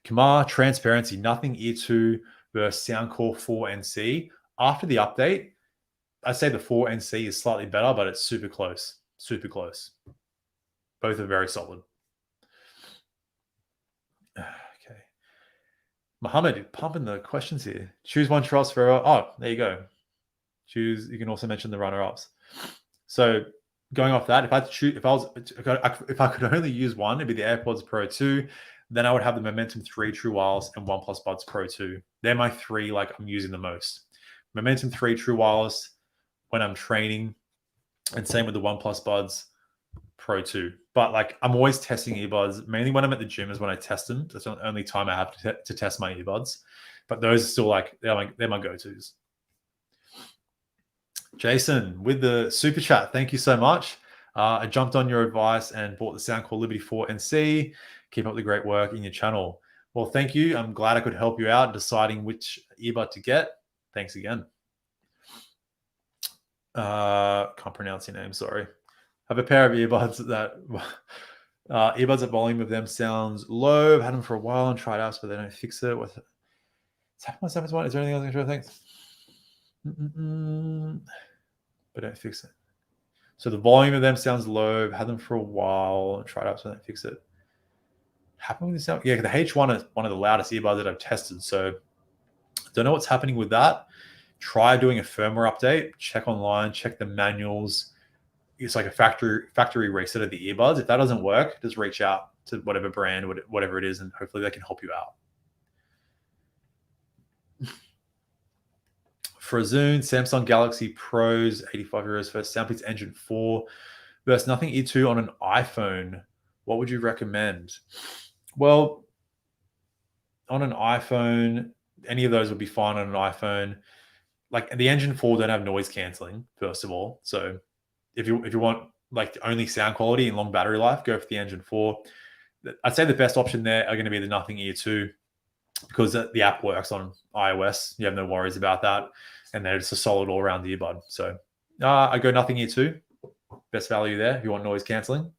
Kamar, transparency, nothing Ear 2 versus Soundcore 4NC. After the update, I'd say the 4NC is slightly better, but it's super close. Super close. Both are very solid. Okay. Mohammed, pumping the questions here. Choose one Trust forever. Oh, there you go. Choose. You can also mention the runner-ups. So going off that, if I could only use one, it'd be the AirPods Pro 2. Then I would have the Momentum 3 True Wireless and OnePlus Buds Pro 2. They're my three like I'm using the most. Momentum 3 True Wireless when I'm training, and same with the OnePlus Buds Pro 2. But like I'm always testing earbuds. Mainly when I'm at the gym is when I test them. That's the only time I have to test my earbuds. But those are still like they're my go-tos. Jason with the super chat. Thank you so much. I jumped on your advice and bought the Soundcore Liberty 4NC. Keep up the great work in your channel. Well, thank you. I'm glad I could help you out deciding which earbud to get. Thanks again. Can't pronounce your name, sorry. I have a pair of earbuds that earbuds at volume of them sounds low. I've had them for a while and tried out, but they don't fix it. What's happened with Samsung one? Is there anything else I can try to think? But don't fix it. So the volume of them sounds low. I've had them for a while and tried out, so they don't fix it. Happened with the sound? Yeah, the H1 is one of the loudest earbuds that I've tested. So don't know what's happening with that. Try doing a firmware update. Check online. Check the manuals. It's like a factory reset of the earbuds. If that doesn't work, just reach out to whatever brand, whatever it is, and hopefully they can help you out. For a Zune, Samsung Galaxy Pros, 85 euros for SoundPEATS Engine 4 versus nothing Ear 2 on an iPhone. What would you recommend? Well, on an iPhone, any of those would be fine on an iPhone. Like the Engine 4 don't have noise canceling, first of all. So if you want like only sound quality and long battery life, go for the Engine 4. I'd say the best option there are going to be the Nothing Ear 2 because the app works on iOS. You have no worries about that. And then it's a solid all-around earbud. So I go Nothing Ear 2. Best value there if you want noise canceling.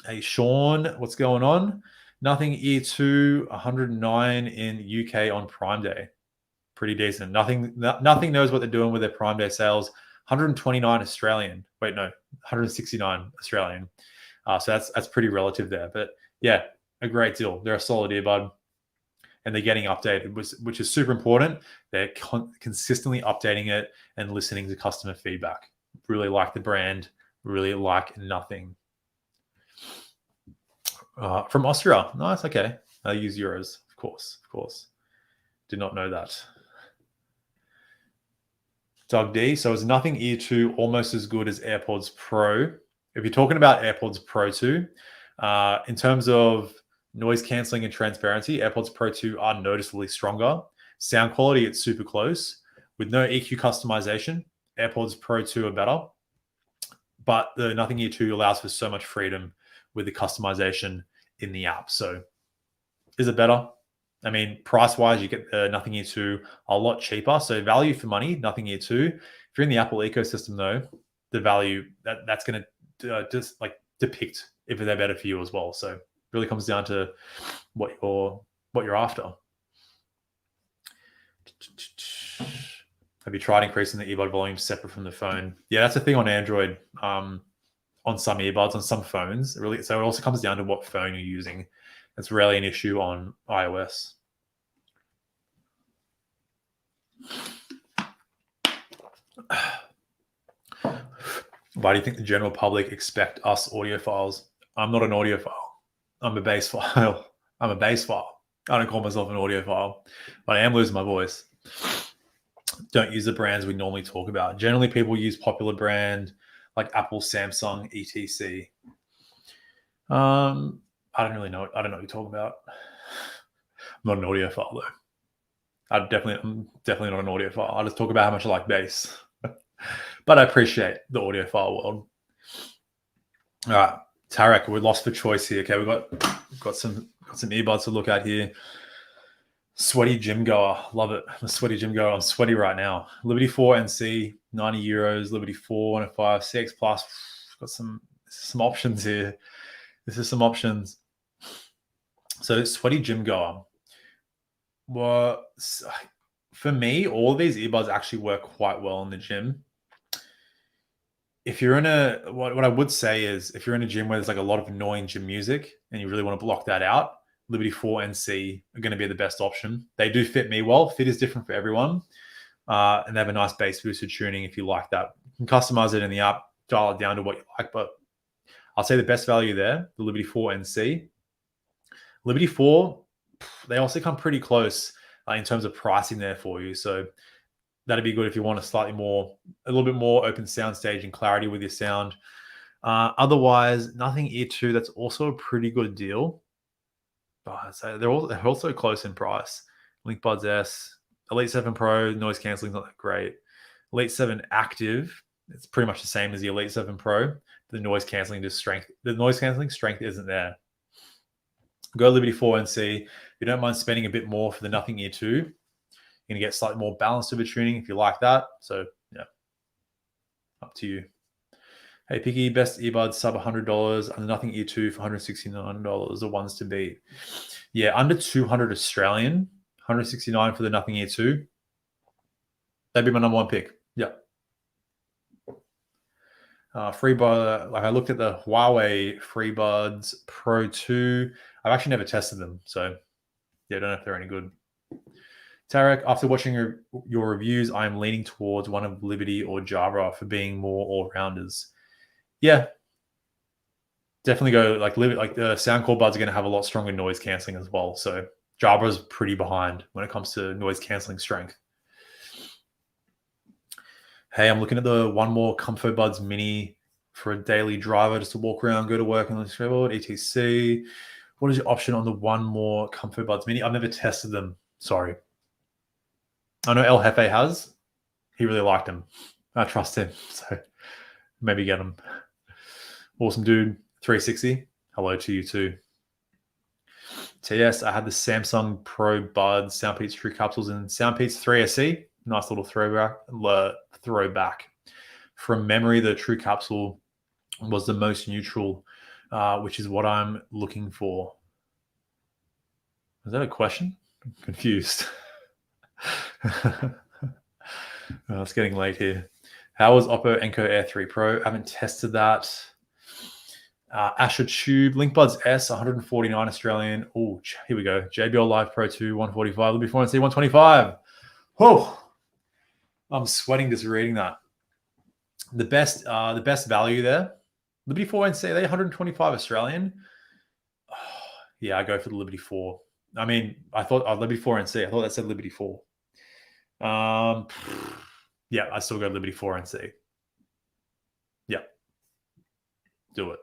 Hey, Sean, what's going on? Nothing Ear 2, 109 in UK on Prime Day. Pretty decent. Nothing knows what they're doing with their Prime Day sales. 129 Australian. Wait, no, 169 Australian. So that's pretty relative there. But yeah, a great deal. They're a solid earbud, and they're getting updated, which is super important. They're consistently updating it and listening to customer feedback. Really like the brand. Really like Nothing. From Austria. Nice. Okay. I use euros. Of course. Did not know that. Doug D. So is Nothing Ear 2 almost as good as AirPods Pro? If you're talking about AirPods Pro 2, in terms of noise cancelling and transparency, AirPods Pro 2 are noticeably stronger. Sound quality, it's super close. With no EQ customization, AirPods Pro 2 are better. But the Nothing Ear 2 allows for so much freedom with the customization in the app. So is it better? I mean, price-wise, you get the Nothing Ear 2 a lot cheaper. So value for money, Nothing Ear 2. If you're in the Apple ecosystem, though, the value, that's going to just like depict if they're better for you as well. So it really comes down to what you're after. Have you tried increasing the earbud volume separate from the phone? Yeah, that's a thing on Android, on some earbuds, on some phones. So it also comes down to what phone you're using. It's rarely an issue on iOS. Why do you think the general public expect us audiophiles? I'm not an audiophile. I'm a bass file. I'm a bass file. I don't call myself an audiophile, but I am losing my voice. Don't use the brands we normally talk about. Generally, people use popular brand like Apple, Samsung, etc. I don't really know. I don't know what you're talking about. I'm not an audiophile though. I'm definitely not an audiophile. I just talk about how much I like bass. But I appreciate the audiophile world. All right, Tarek, we're lost for choice here. Okay, we've got some earbuds to look at here. Sweaty gym goer, love it. I'm a sweaty gym goer. I'm sweaty right now. Liberty 4 NC, 90 euros. Liberty 4 105 CX Plus. Got some options here. This is some options. So sweaty gym goer. Well, for me, all of these earbuds actually work quite well in the gym. If you're in what I would say is if you're in a gym where there's like a lot of annoying gym music and you really want to block that out, Liberty 4 NC are going to be the best option. They do fit me well. Fit is different for everyone. And they have a nice bass boosted tuning if you like that. You can customize it in the app, dial it down to what you like. But I'll say the best value there, the Liberty 4 NC. Liberty 4, they also come pretty close in terms of pricing there for you. So that'd be good if you want a little bit more open sound stage and clarity with your sound. Otherwise, Nothing Ear 2, that's also a pretty good deal. But so they're also close in price. Link Buds S, Elite 7 Pro, noise cancelling is not that great. Elite 7 Active, it's pretty much the same as the Elite 7 Pro. The noise cancelling strength isn't there. Go Liberty 4 and see. If you don't mind spending a bit more for the Nothing Ear 2, you're going to get slightly more balanced over tuning if you like that. So, yeah, up to you. Hey, Picky, best earbuds sub $100 and the Nothing Ear 2 for $169, the ones to beat. Yeah, under 200 Australian, 169 for the Nothing Ear 2. That'd be my number one pick. Yeah. FreeBud, like I looked at the Huawei FreeBuds Pro 2. I've actually never tested them, so yeah, I don't know if they're any good. Tarek, after watching your reviews, I am leaning towards one of Liberty or Jabra for being more all-rounders. Yeah, definitely go like the Soundcore buds are going to have a lot stronger noise cancelling as well. So Jabra's pretty behind when it comes to noise cancelling strength. Hey, I'm looking at the One More Comfort Buds Mini for a daily driver just to walk around, go to work on the skateboard, etc. What is your option on the One More Comfort Buds Mini? I've never tested them. Sorry. I know El Jefe has. He really liked them. I trust him. So maybe get them. Awesome dude. 360. Hello to you too. TS, I had the Samsung Pro Buds, SoundPEATS True Capsules, and SoundPEATS 3 SE. Nice little throwback. From memory, the True Capsule was the most neutral, which is what I'm looking for. Is that a question? I'm confused. It's getting late here. How was Oppo Enco Air 3 Pro? I haven't tested that. Asher Tube, LinkBuds S, 149 Australian. Oh, here we go. JBL Live Pro 2, 145. Before I see 125. Whoa. I'm sweating just reading that. The best value there. Liberty 4 NC, they 125 Australian. Oh, yeah, I go for the Liberty 4. I mean, I thought Liberty 4 NC. I thought that said Liberty 4. Yeah, I still go Liberty 4NC. Yeah, do it.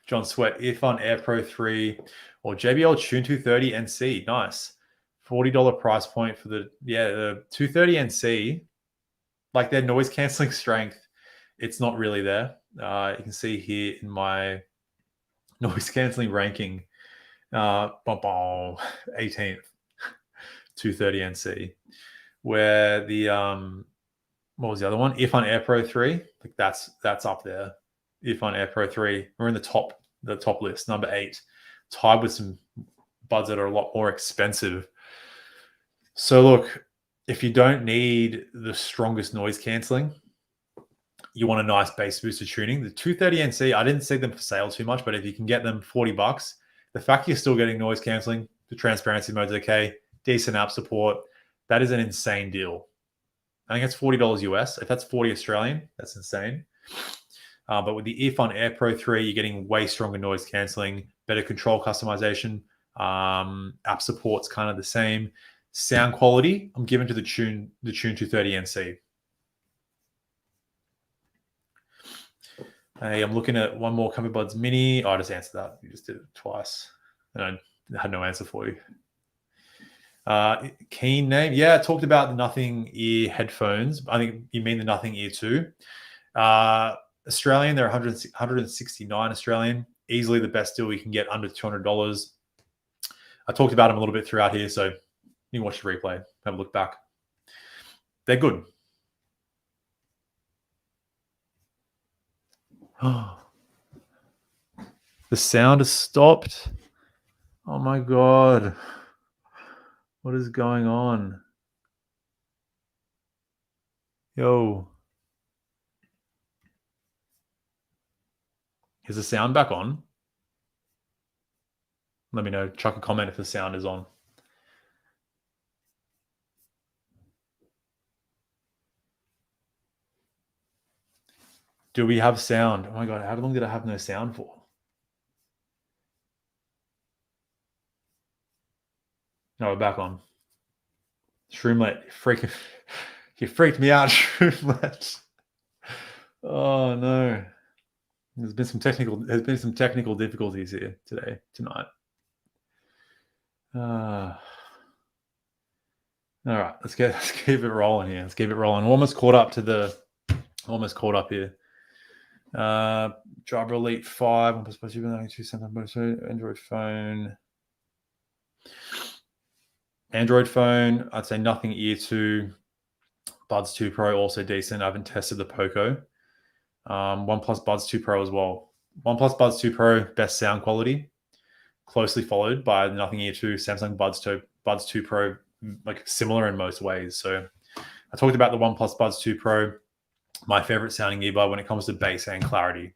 John Sweat, Earfun Air Pro 3 or JBL Tune 230 NC. Nice. $40 price point for the 230 NC. Like their noise cancelling strength, it's not really there. You can see here in my noise cancelling ranking, 18th, 230 NC. Where the what was the other one? Earfun Air Pro 3. Like that's up there. Earfun Air Pro 3. We're in the top list, number 8. Tied with some buds that are a lot more expensive. So look, if you don't need the strongest noise cancelling, you want a nice bass booster tuning. The 230 NC, I didn't see them for sale too much, but if you can get them $40, the fact you're still getting noise cancelling, the transparency mode's okay, decent app support, that is an insane deal. I think it's $40 US. If that's 40 Australian, that's insane. But with the Earfun Air Pro 3, you're getting way stronger noise cancelling, better control customization. App support's kind of the same. Sound quality, I'm giving to the Tune 230 NC. Hey, I'm looking at one more Comfort Buds Mini. Oh, I just answered that. You just did it twice. And I had no answer for you. Keen name. Yeah, I talked about the Nothing Ear headphones. I think you mean the Nothing Ear 2. Australian, they're 169 Australian. Easily the best deal you can get under $200. I talked about them a little bit throughout here, so you can watch the replay, have a look back. They're good. Oh, the sound has stopped. Oh my God. What is going on? Yo. Is the sound back on? Let me know. Chuck a comment if the sound is on. Do we have sound? Oh my God, how long did I have no sound for? No, we're back on. Shroomlet, you freaked me out, Shroomlet. Oh no. There's been some technical difficulties here tonight. All right, let's keep it rolling here. Let's keep it rolling. Almost caught up here. Jabra Elite 5, Android phone, I'd say Nothing Ear 2, Buds 2 Pro, also decent. I haven't tested the Poco. OnePlus Buds 2 Pro as well. OnePlus Buds 2 Pro, best sound quality, closely followed by Nothing Ear 2, Samsung Buds 2 Pro, like similar in most ways. So I talked about the OnePlus Buds 2 Pro, my favorite sounding earbud when it comes to bass and clarity.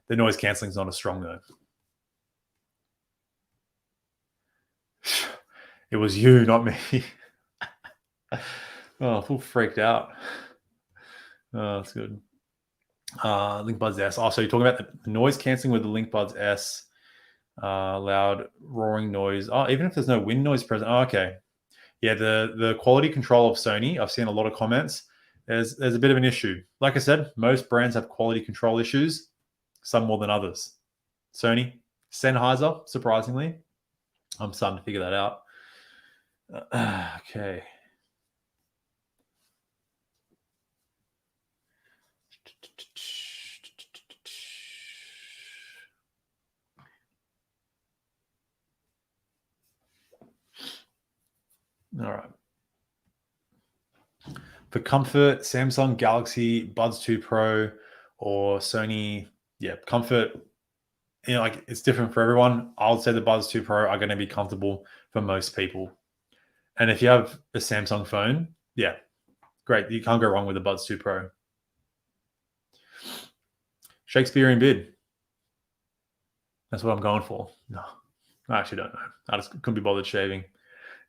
The noise cancelling is not as strong though. It was you, not me. Oh, I feel freaked out. Oh, that's good. LinkBuds S. Also, you're talking about the noise cancelling with the LinkBuds S. Loud roaring noise. Oh, even if there's no wind noise present. Oh, okay. Yeah, the quality control of Sony, I've seen a lot of comments. There's a bit of an issue. Like I said, most brands have quality control issues, some more than others. Sony, Sennheiser, surprisingly. I'm starting to figure that out. Okay. All right. For comfort, Samsung Galaxy Buds 2 Pro or Sony, comfort, like it's different for everyone. I would say the Buds 2 Pro are going to be comfortable for most people. And if you have a Samsung phone, great. You can't go wrong with the Buds 2 Pro. Shakespearean bid. That's what I'm going for. No, I actually don't know. I just couldn't be bothered shaving.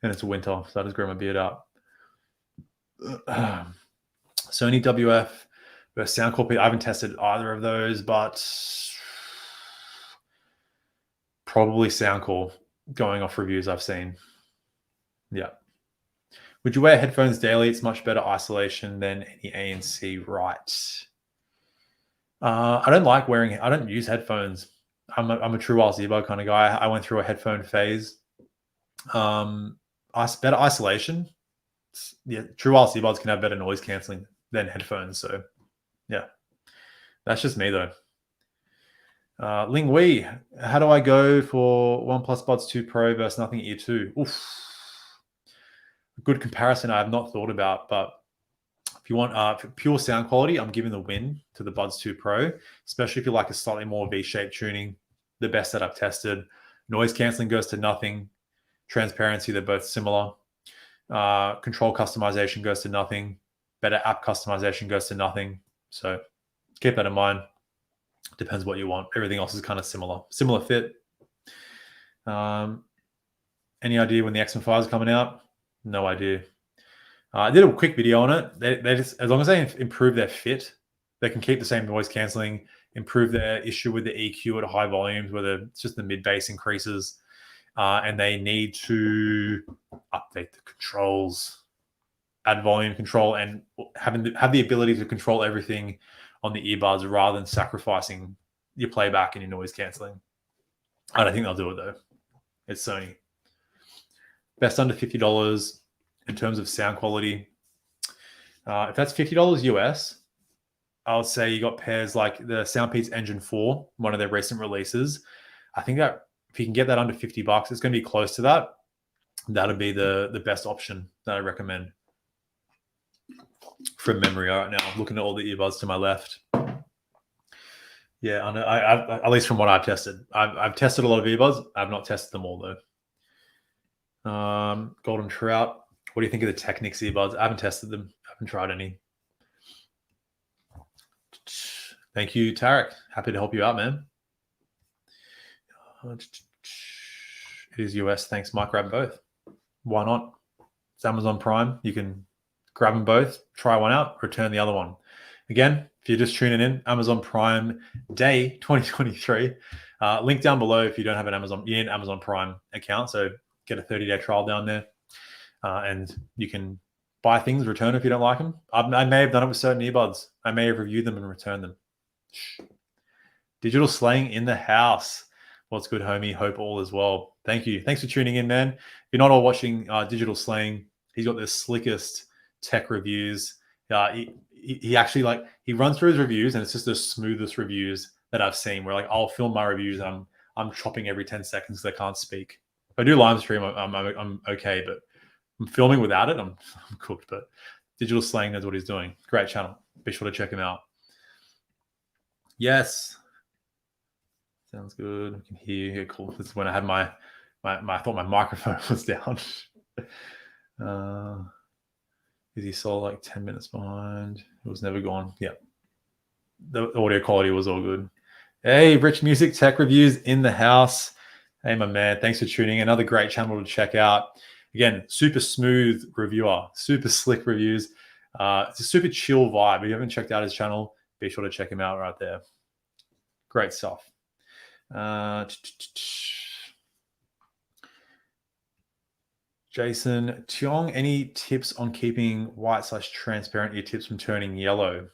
And it's winter, so I just grew my beard out. Sony WF versus Soundcore. I haven't tested either of those, but probably Soundcore going off reviews I've seen. Yeah. Would you wear headphones daily? It's much better isolation than any ANC, right? I don't like wearing. I don't use headphones. I'm a true wireless earbud kind of guy. I went through a headphone phase. Better isolation. Yeah, true wireless earbuds can have better noise canceling than headphones. So, yeah, that's just me though. Ling Wei, how do I go for OnePlus Buds 2 Pro versus Nothing Ear 2? Oof. Good comparison I have not thought about, but if you want for pure sound quality, I'm giving the win to the Buds 2 Pro, especially if you like a slightly more V-shaped tuning, the best that I've tested. Noise canceling goes to nothing. Transparency, they're both similar. Control customization goes to nothing. Better app customization goes to nothing. So keep that in mind. Depends what you want. Everything else is kind of similar fit. Any idea when the X-M5 is coming out? No idea. I did a quick video on it. They just, as long as they improve their fit, they can keep the same noise canceling, improve their issue with the EQ at high volumes, where it's just the mid bass increases, and they need to update the controls, add volume control, and have the ability to control everything on the earbuds rather than sacrificing your playback and your noise canceling. I don't think they'll do it though. It's Sony. Best under $50 in terms of sound quality. If that's $50 US, I would say you got pairs like the SoundPEATS Engine 4, one of their recent releases. I think that if you can get that under $50, it's going to be close to that. That'll be the best option that I recommend from memory right now. I'm looking at all the earbuds to my left. Yeah, I know. At least from what I've tested. I've tested a lot of earbuds. I've not tested them all though. Golden Trout. What do you think of the Technics earbuds? I haven't tested them. I haven't tried any. Thank you, Tarek. Happy to help you out, man. It is US. Thanks, Mike. Grab both. Why not? It's Amazon Prime. You can grab them both, try one out, return the other one. Again, if you're just tuning in, Amazon Prime Day 2023. Link down below if you don't have you need an Amazon Prime account. So get a 30-day trial down there. And you can buy things, return if you don't like them. I may have done it with certain earbuds. I may have reviewed them and returned them. Digital Slang in the house. What's good, homie? Hope all is well. Thank you. Thanks for tuning in, man. If you're not all watching Digital Slang, he's got the slickest tech reviews. He actually he runs through his reviews and it's just the smoothest reviews that I've seen, where I'll film my reviews and I'm chopping every 10 seconds because I can't speak. If I do live stream, I'm okay, but I'm filming without it. I'm cooked. But Digital Slang knows what he's doing. Great channel. Be sure to check him out. Yes. Sounds good. I can hear you. Yeah, cool. This is when I had I thought my microphone was down. Is he sold like 10 minutes behind? It was never gone. Yeah. The audio quality was all good. Hey, Rich Music Tech Reviews in the house. Hey, my man. Thanks for tuning in. Another great channel to check out. Again, super smooth reviewer, super slick reviews. It's a super chill vibe. If you haven't checked out his channel, be sure to check him out right there. Great stuff. Jason Tiong, any tips on keeping white/transparent ear tips from turning yellow?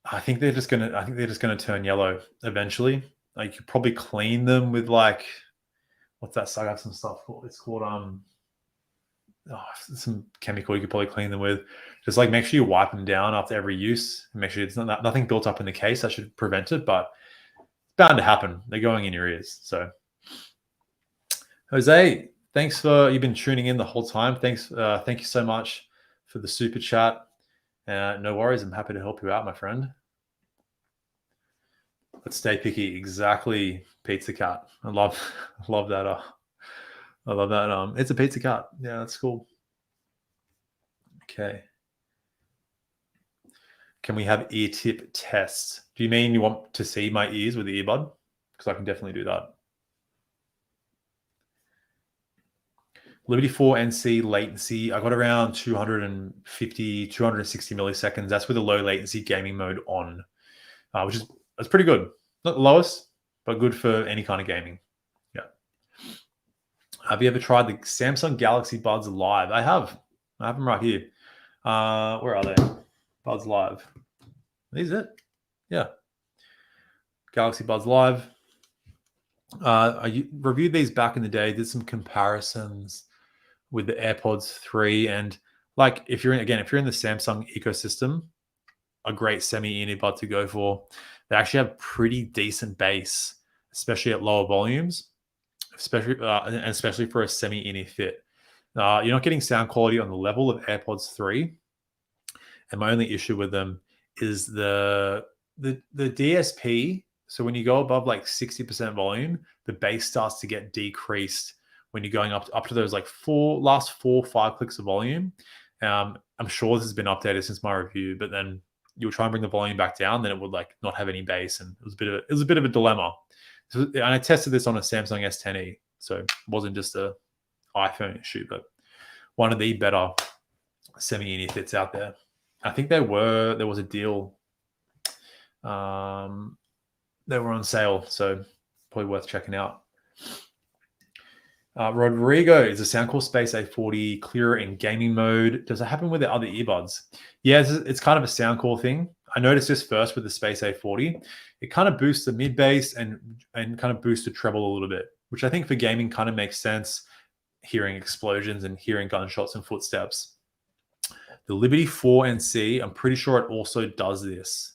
I think they're just gonna turn yellow eventually. Like, you could probably clean them with what's that? I got some stuff called. It's called some chemical you could probably clean them with. Just make sure you wipe them down after every use and make sure it's nothing built up in the case. That should prevent it, but it's bound to happen. They're going in your ears. So, Jose, thanks you've been tuning in the whole time. Thanks, thank you so much for the super chat. No worries. I'm happy to help you out, my friend. Let's stay picky. Exactly, Pizza Cat. I love that. I love that. It's a Pizza Cat. Yeah, that's cool. Okay. Can we have ear tip tests? Do you mean you want to see my ears with the earbud? Because I can definitely do that. Liberty 4 NC latency, I got around 250, 260 milliseconds. That's with a low latency gaming mode on, that's pretty good. Not the lowest, but good for any kind of gaming. Yeah. Have you ever tried the Samsung Galaxy Buds Live? I have. I have them right here. Where are they? Buds Live. Is it? Yeah. Galaxy Buds Live. I reviewed these back in the day, did some comparisons with the AirPods 3. And like, if you're in the Samsung ecosystem, a great semi earbud to go for. They actually have pretty decent bass, especially at lower volumes, especially for a semi-in fit. You're not getting sound quality on the level of AirPods 3. And my only issue with them is the DSP. So when you go above like 60% volume, the bass starts to get decreased when you're going up to those like last 4-5 clicks of volume. I'm sure this has been updated since my review, but then you'll try and bring the volume back down, then it would like not have any bass, and it was a bit of a dilemma. So, and I tested this on a Samsung S10e, so it wasn't just a iPhone issue, but one of the better semi-in fits out there. I think there was a deal. They were on sale, so probably worth checking out. Rodrigo, is the Soundcore Space A40 clearer in gaming mode? Does it happen with the other earbuds? Yeah, it's kind of a Soundcore thing. I noticed this first with the Space A40. It kind of boosts the mid bass and kind of boosts the treble a little bit, which I think for gaming kind of makes sense. Hearing explosions and hearing gunshots and footsteps. The Liberty 4NC, I'm pretty sure it also does this.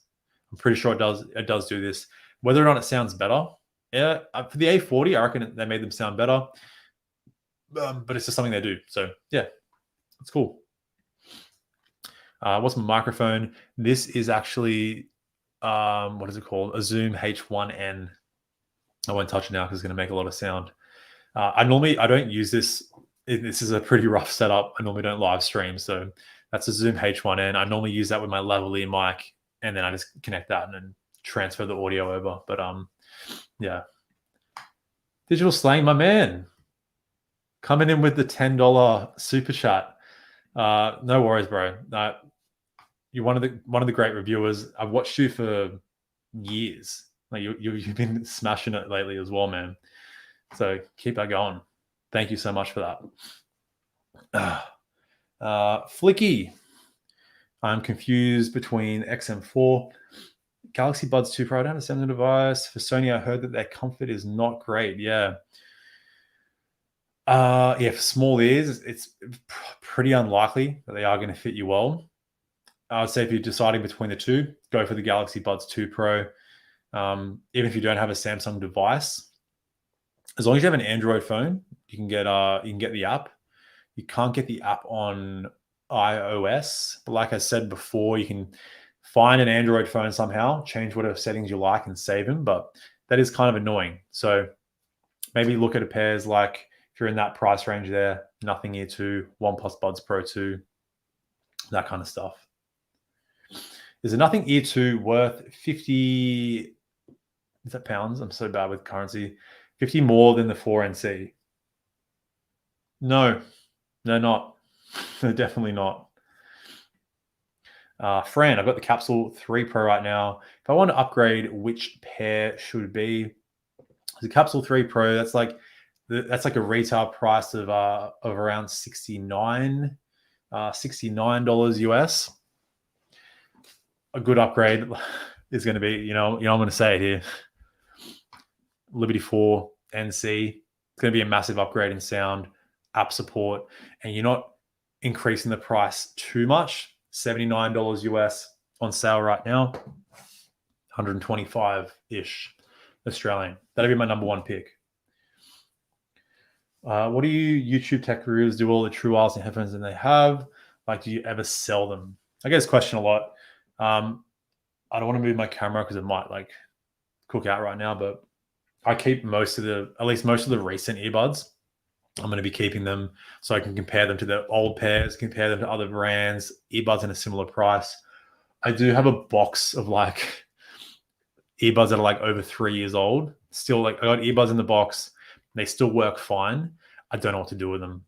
I'm pretty sure it does do this. Whether or not it sounds better, yeah, for the A40, I reckon they made them sound better. But it's just something they do. So yeah, it's cool. What's my microphone? This is actually, what is it called? A Zoom H1N. I won't touch it now because it's going to make a lot of sound. I don't use this. This is a pretty rough setup. I normally don't live stream. So that's a Zoom H1N. I normally use that with my lavalier mic, and then I just connect that and then transfer the audio over. But yeah. Digital Slang, my man. Coming in with the $10 super chat. No worries, bro. You're one of the great reviewers. I've watched you for years. Like you've been smashing it lately as well, man. So keep that going. Thank you so much for that. Flicky. I'm confused between XM4, Galaxy Buds 2 Pro. I don't have a Samsung device. For Sony, I heard that their comfort is not great. Yeah. For small ears, it's pretty unlikely that they are going to fit you well. I would say if you're deciding between the two, go for the Galaxy Buds 2 Pro. Even if you don't have a Samsung device, as long as you have an Android phone, you can get the app. You can't get the app on iOS, but like I said before, you can find an Android phone somehow, change whatever settings you like, and save them. But that is kind of annoying. So maybe look at a pairs like. If you're in that price range there, Nothing Ear 2, OnePlus Buds Pro 2, that kind of stuff. Is a Nothing Ear 2 worth 50? Is that pounds? I'm so bad with currency. 50 more than the 4NC? No, not. No, definitely not. Fran, I've got the Capsule 3 Pro right now. If I want to upgrade, which pair should it be? The Capsule 3 Pro, that's like a retail price of around $69 US. A good upgrade is going to be, I'm going to say it here. Liberty 4 NC. It's going to be a massive upgrade in sound, app support, and you're not increasing the price too much. $79 US on sale right now. 125-ish Australian. That'll be my number one pick. What do you YouTube tech gurus do all the true wireless and headphones that they have? Like, do you ever sell them? I get this question a lot. I don't want to move my camera because it might like cook out right now, but I keep at least most of the recent earbuds. I'm going to be keeping them so I can compare them to the old pairs, compare them to other brands, earbuds in a similar price. I do have a box of like earbuds that are like over 3 years old. Still, like, I got earbuds in the box. They still work fine. I don't know what to do with them.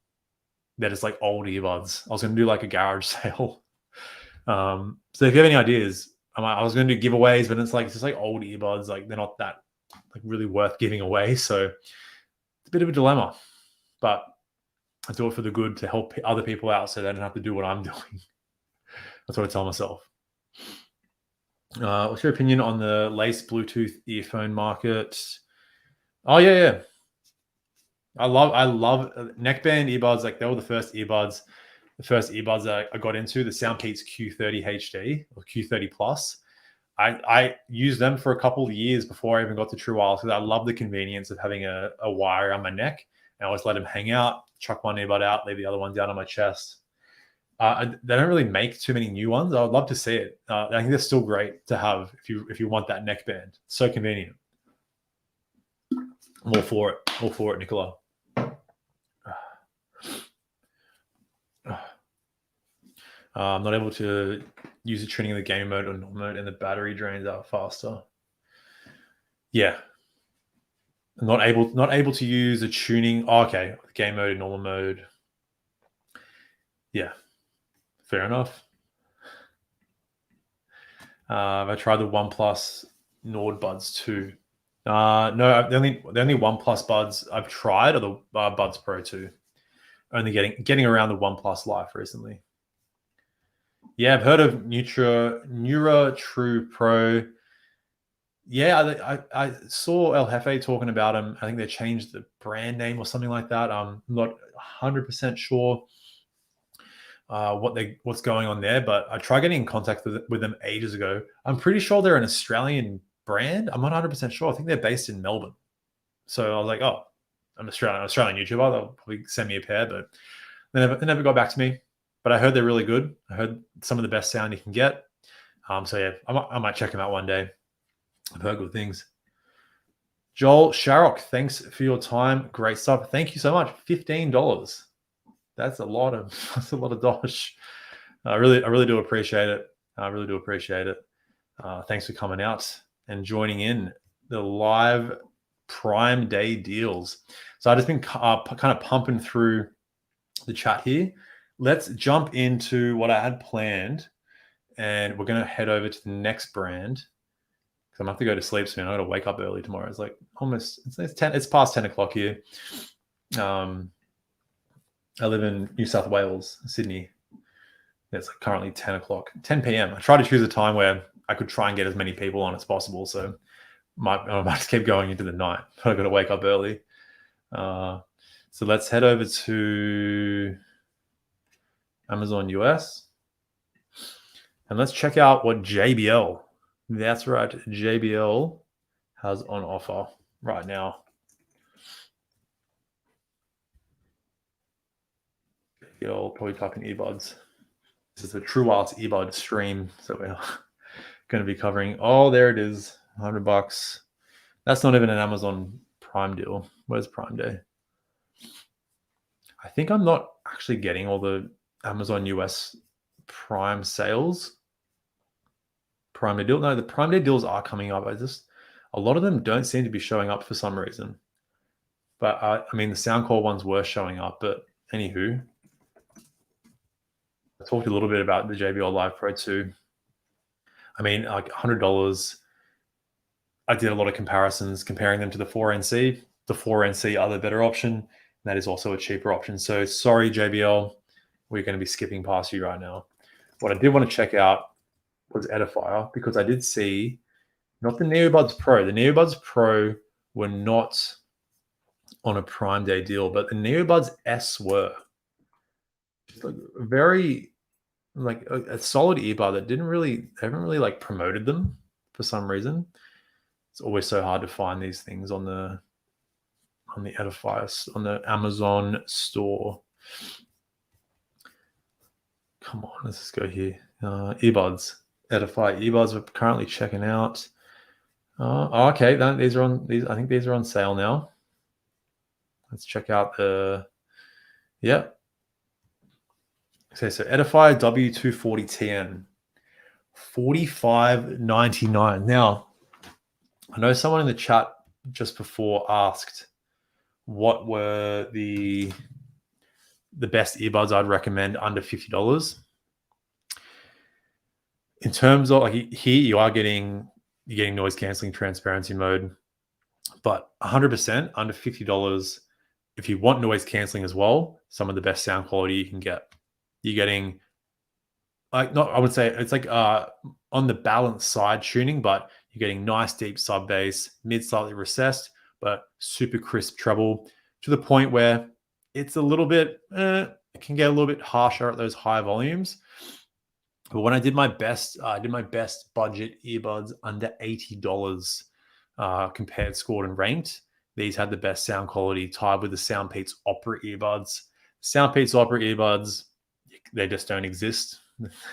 They're just like old earbuds. I was going to do like a garage sale. So if you have any ideas, I was going to do giveaways, but it's just like old earbuds. Like, they're not that like really worth giving away. So it's a bit of a dilemma. but I do it for the good to help other people out so they don't have to do what I'm doing. That's what I tell myself. What's your opinion on the lace Bluetooth earphone market? Oh yeah. I love neckband earbuds. Like they were the first earbuds that I got into, the SoundPEATS Q30 HD or Q30 Plus. I used them for a couple of years before I even got to True Wireless because I love the convenience of having a wire on my neck. And I always let them hang out, chuck one earbud out, leave the other one down on my chest. They don't really make too many new ones. I would love to see it. I think they're still great to have if you want that neckband. So convenient. I'm all for it, Nicola. I'm not able to use the tuning in the game mode or normal mode, and the battery drains out faster. Yeah, not able to use the tuning. Oh, okay, game mode and normal mode. Yeah, fair enough. I tried the OnePlus Nord Buds too. No, the only OnePlus Buds I've tried are the Buds Pro 2. Only getting around the OnePlus Life recently. Yeah, I've heard of Neura True Pro. Yeah, I saw El Jefe talking about them. I think they changed the brand name or something like that. I'm not 100% sure what's going on there, but I tried getting in contact with them ages ago. I'm pretty sure they're an Australian brand. I'm not 100% sure. I think they're based in Melbourne. So I was like, oh, I'm Australian YouTuber. They'll probably send me a pair, but they never got back to me. But I heard they're really good. I heard some of the best sound you can get. So yeah, I might check them out one day. I've heard good things. Joel Sharrock, thanks for your time. Great stuff. Thank you so much. $15. That's a lot of dosh. I really do appreciate it. Thanks for coming out and joining in the live Prime Day deals. So I've just been kind of pumping through the chat here. Let's jump into what I had planned, and we're going to head over to the next brand because I'm going to have to go to sleep soon. I'm going to wake up early tomorrow. It's like it's past 10 o'clock here. I live in New South Wales, Sydney. It's like currently 10 o'clock, 10 p.m. I try to choose a time where I could try and get as many people on as possible. So I might just keep going into the night. I've got to wake up early. So let's head over to Amazon US. And let's check out what JBL, that's right, JBL has on offer right now. You'll probably type in earbuds. This is a True Wireless earbud stream. So we're going to be covering, oh, there it is, $100. That's not even an Amazon Prime deal. Where's Prime Day? I think I'm not actually getting all the Amazon US Prime sales. Prime Day deal. No, the Prime Day deals are coming up. A lot of them don't seem to be showing up for some reason. But I mean, the Soundcore ones were showing up. But anywho, I talked a little bit about the JBL Live Pro 2. I mean, like $100. I did a lot of comparisons, comparing them to the 4NC. The 4NC are the better option. That is also a cheaper option. So sorry, JBL, we're going to be skipping past you right now. What I did want to check out was Edifier, because I did see not the Earbuds Pro. The Earbuds Pro were not on a Prime Day deal, but the Earbuds S were. Just like very like a solid earbud that they haven't really like promoted them for some reason. It's always so hard to find these things on the Edifier, on the Amazon store. Come on, let's just go here. Earbuds, Edifier earbuds we're currently checking out. Okay, these are on. I think these are on sale now. Let's check out the. Yep. Okay, so Edifier W240TN, $45.99. Now, I know someone in the chat just before asked what were the best earbuds I'd recommend under $50. In terms of like here, you're getting noise canceling transparency mode, but 100% under $50 if you want noise canceling as well, some of the best sound quality you can get. You're getting like, not, I would say it's like on the balanced side tuning, but you're getting nice deep sub bass, mid slightly recessed, but super crisp treble to the point where it's a little bit, it can get a little bit harsher at those high volumes. But when I did my best budget earbuds under $80 compared, scored, and ranked, these had the best sound quality, tied with the SoundPEATS Opera earbuds. SoundPEATS Opera earbuds, they just don't exist.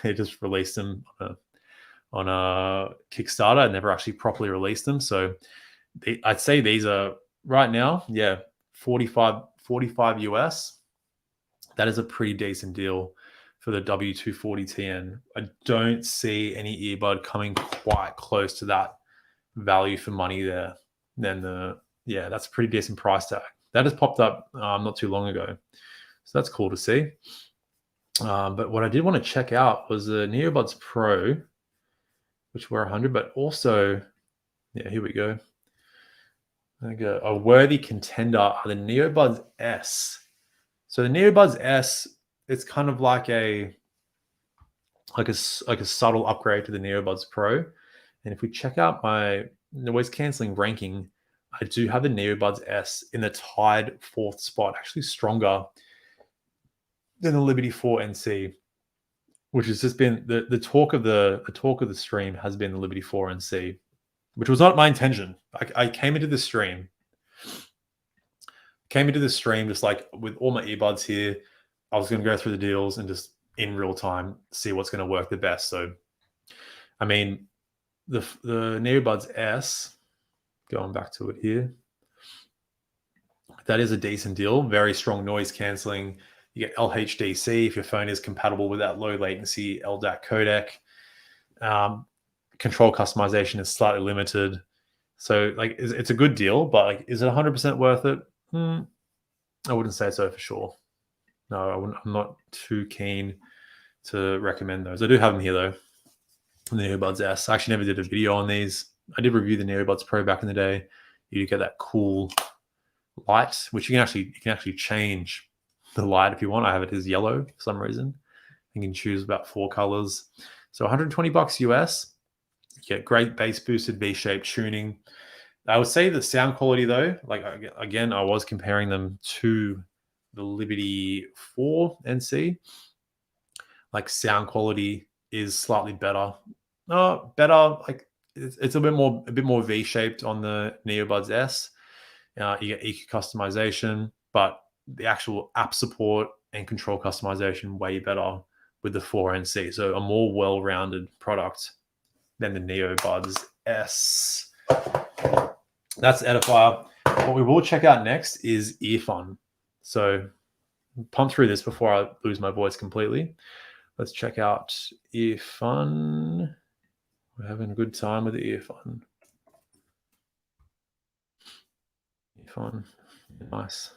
They just released them on a Kickstarter. I never actually properly released them. So I'd say these are right now, 45 US. That is a pretty decent deal for the W240TN. I don't see any earbud coming quite close to that value for money there. Then that's a pretty decent price tag. That has popped up not too long ago. So that's cool to see. But what I did want to check out was the Earbuds Pro, which were 100, but also, here we go. I think a worthy contender are the Earbuds S. So the Earbuds S, it's kind of like a subtle upgrade to the Earbuds Pro. And if we check out my noise canceling ranking, I do have the Earbuds S in the tied 4th spot, actually stronger than the Liberty 4 NC, which has just been the talk of the stream has been the Liberty 4 NC, which was not my intention. I came into the stream just like with all my earbuds here. I was going to go through the deals and just in real time see what's going to work the best. So, I mean, the Earbuds S, going back to it here, that is a decent deal. Very strong noise canceling. You get LHDC if your phone is compatible with that low latency LDAC codec. Control customization is slightly limited. So like it's a good deal, but like, is it 100% worth it? I wouldn't say so for sure. No, I'm not too keen to recommend those. I do have them here though. The Earbuds S. I actually never did a video on these. I did review the Earbuds Pro back in the day. You get that cool light, which you can actually change the light if you want. I have it as yellow for some reason. You can choose about 4 colors. So $120 US. You get great bass boosted V-shaped tuning. I would say the sound quality though, like again, I was comparing them to the Liberty 4 NC. Like sound quality is slightly better. Like it's a bit more V-shaped on the Earbuds S. You get EQ customization, but the actual app support and control customization way better with the 4 NC. So a more well-rounded product than the Earbuds S. That's Edifier. What we will check out next is Earfun. So pump through this before I lose my voice completely. Let's check out Earfun. We're having a good time with the Earfun. Earfun, nice.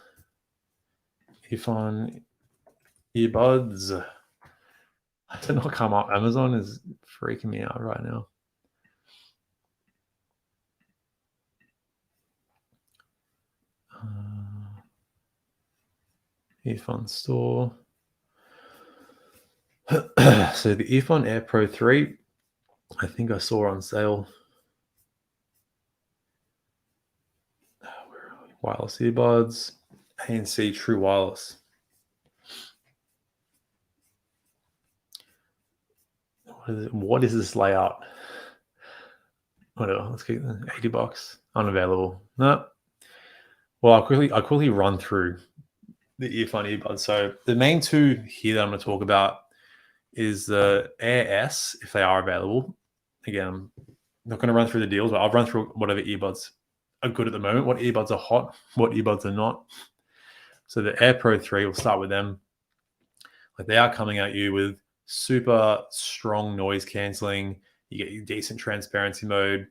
Earfun earbuds. I did not come up. Amazon is freaking me out right now. Earfun store. So the Earfun Air Pro 3, I think I saw on sale. Where are we? Wireless earbuds, ANC True Wireless. What is this layout? Whatever. Let's keep $80. Unavailable. No. Well, I'll quickly run through the Earfun earbuds. So the main two here that I'm going to talk about is the Air S, if they are available. Again, I'm not going to run through the deals, but I'll run through whatever earbuds are good at the moment, what earbuds are hot, what earbuds are not. So the Air Pro 3, we'll start with them. Like they are coming at you with super strong noise canceling. You get your decent transparency mode,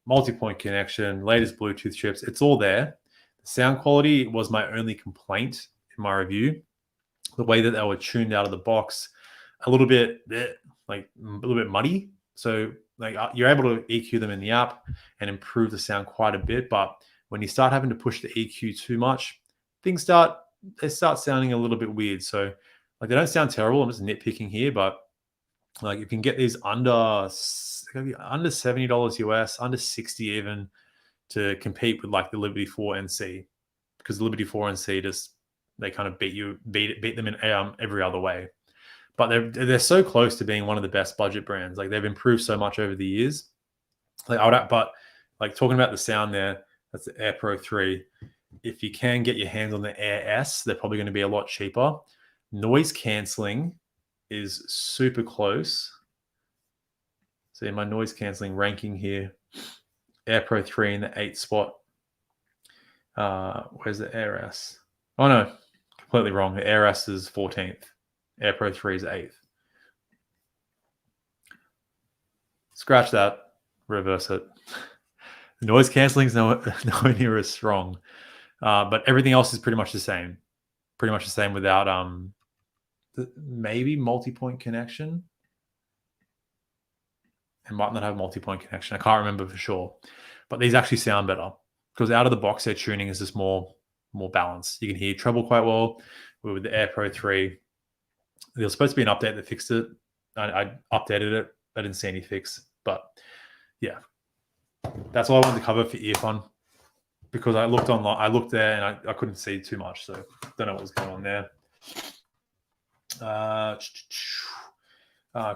multi-point connection, latest Bluetooth chips. It's all there. The sound quality was my only complaint in my review. The way that they were tuned out of the box, a little bit muddy. So like you're able to EQ them in the app and improve the sound quite a bit. But when you start having to push the EQ too much, things start sounding a little bit weird. So like they don't sound terrible. I'm just nitpicking here, but like you can get these under $70 US, under 60 even, to compete with like the Liberty 4 NC, because the Liberty 4 NC just they kind of beat them in every other way. But they're so close to being one of the best budget brands. Like they've improved so much over the years. But like talking about the sound there, that's the Air Pro 3. If you can get your hands on the Air S, they're probably going to be a lot cheaper. Noise canceling is super close. So in my noise canceling ranking here, Air Pro 3 in the 8th spot. Where's the Air S? Oh no, completely wrong. The Air S is 14th. Air Pro 3 is 8th. Scratch that. Reverse it. The noise canceling is nowhere near as strong. But everything else is pretty much the same. Pretty much the same without maybe multi-point connection. It might not have multi-point connection. I can't remember for sure. But these actually sound better because out of the box, their tuning is just more balanced. You can hear treble quite well with the Air Pro 3. There was supposed to be an update that fixed it. I updated it. I didn't see any fix. But yeah, that's all I wanted to cover for Earfun, because I looked online. I looked there and I couldn't see too much. So don't know what was going on there.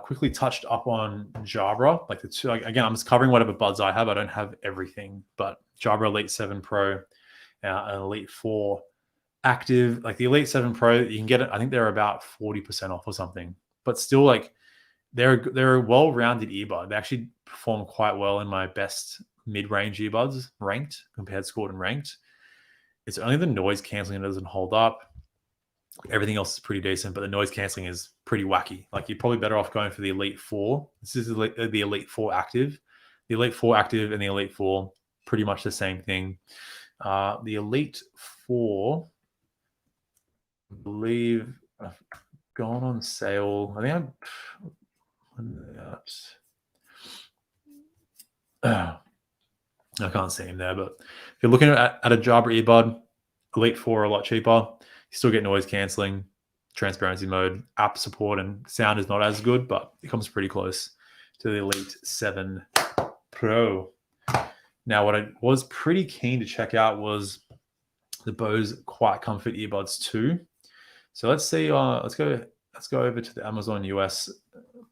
Quickly touched up on Jabra, like the two. Like, again, I'm just covering whatever buds I have. I don't have everything, but Jabra Elite 7 Pro and Elite 4 Active. Like the Elite 7 Pro, you can get it. I think they're about 40% off or something. But still, like they're a well-rounded earbud. They actually perform quite well in my best mid-range earbuds, ranked, compared, scored, and ranked. It's only the noise canceling that doesn't hold up. Everything else is pretty decent, but the noise canceling is pretty wacky. Like you're probably better off going for the Elite 4. This is the Elite 4 Active. The Elite 4 Active and the Elite 4, pretty much the same thing. The Elite 4, I believe, I've gone on sale. I think I can't see him there, but if you're looking at a Jabra earbud, Elite 4 are a lot cheaper. You still get noise canceling, transparency mode, app support, and sound is not as good, but it comes pretty close to the Elite 7 Pro. Now, what I was pretty keen to check out was the Bose Quiet Comfort Earbuds 2. So let's see. Let's go over to the Amazon US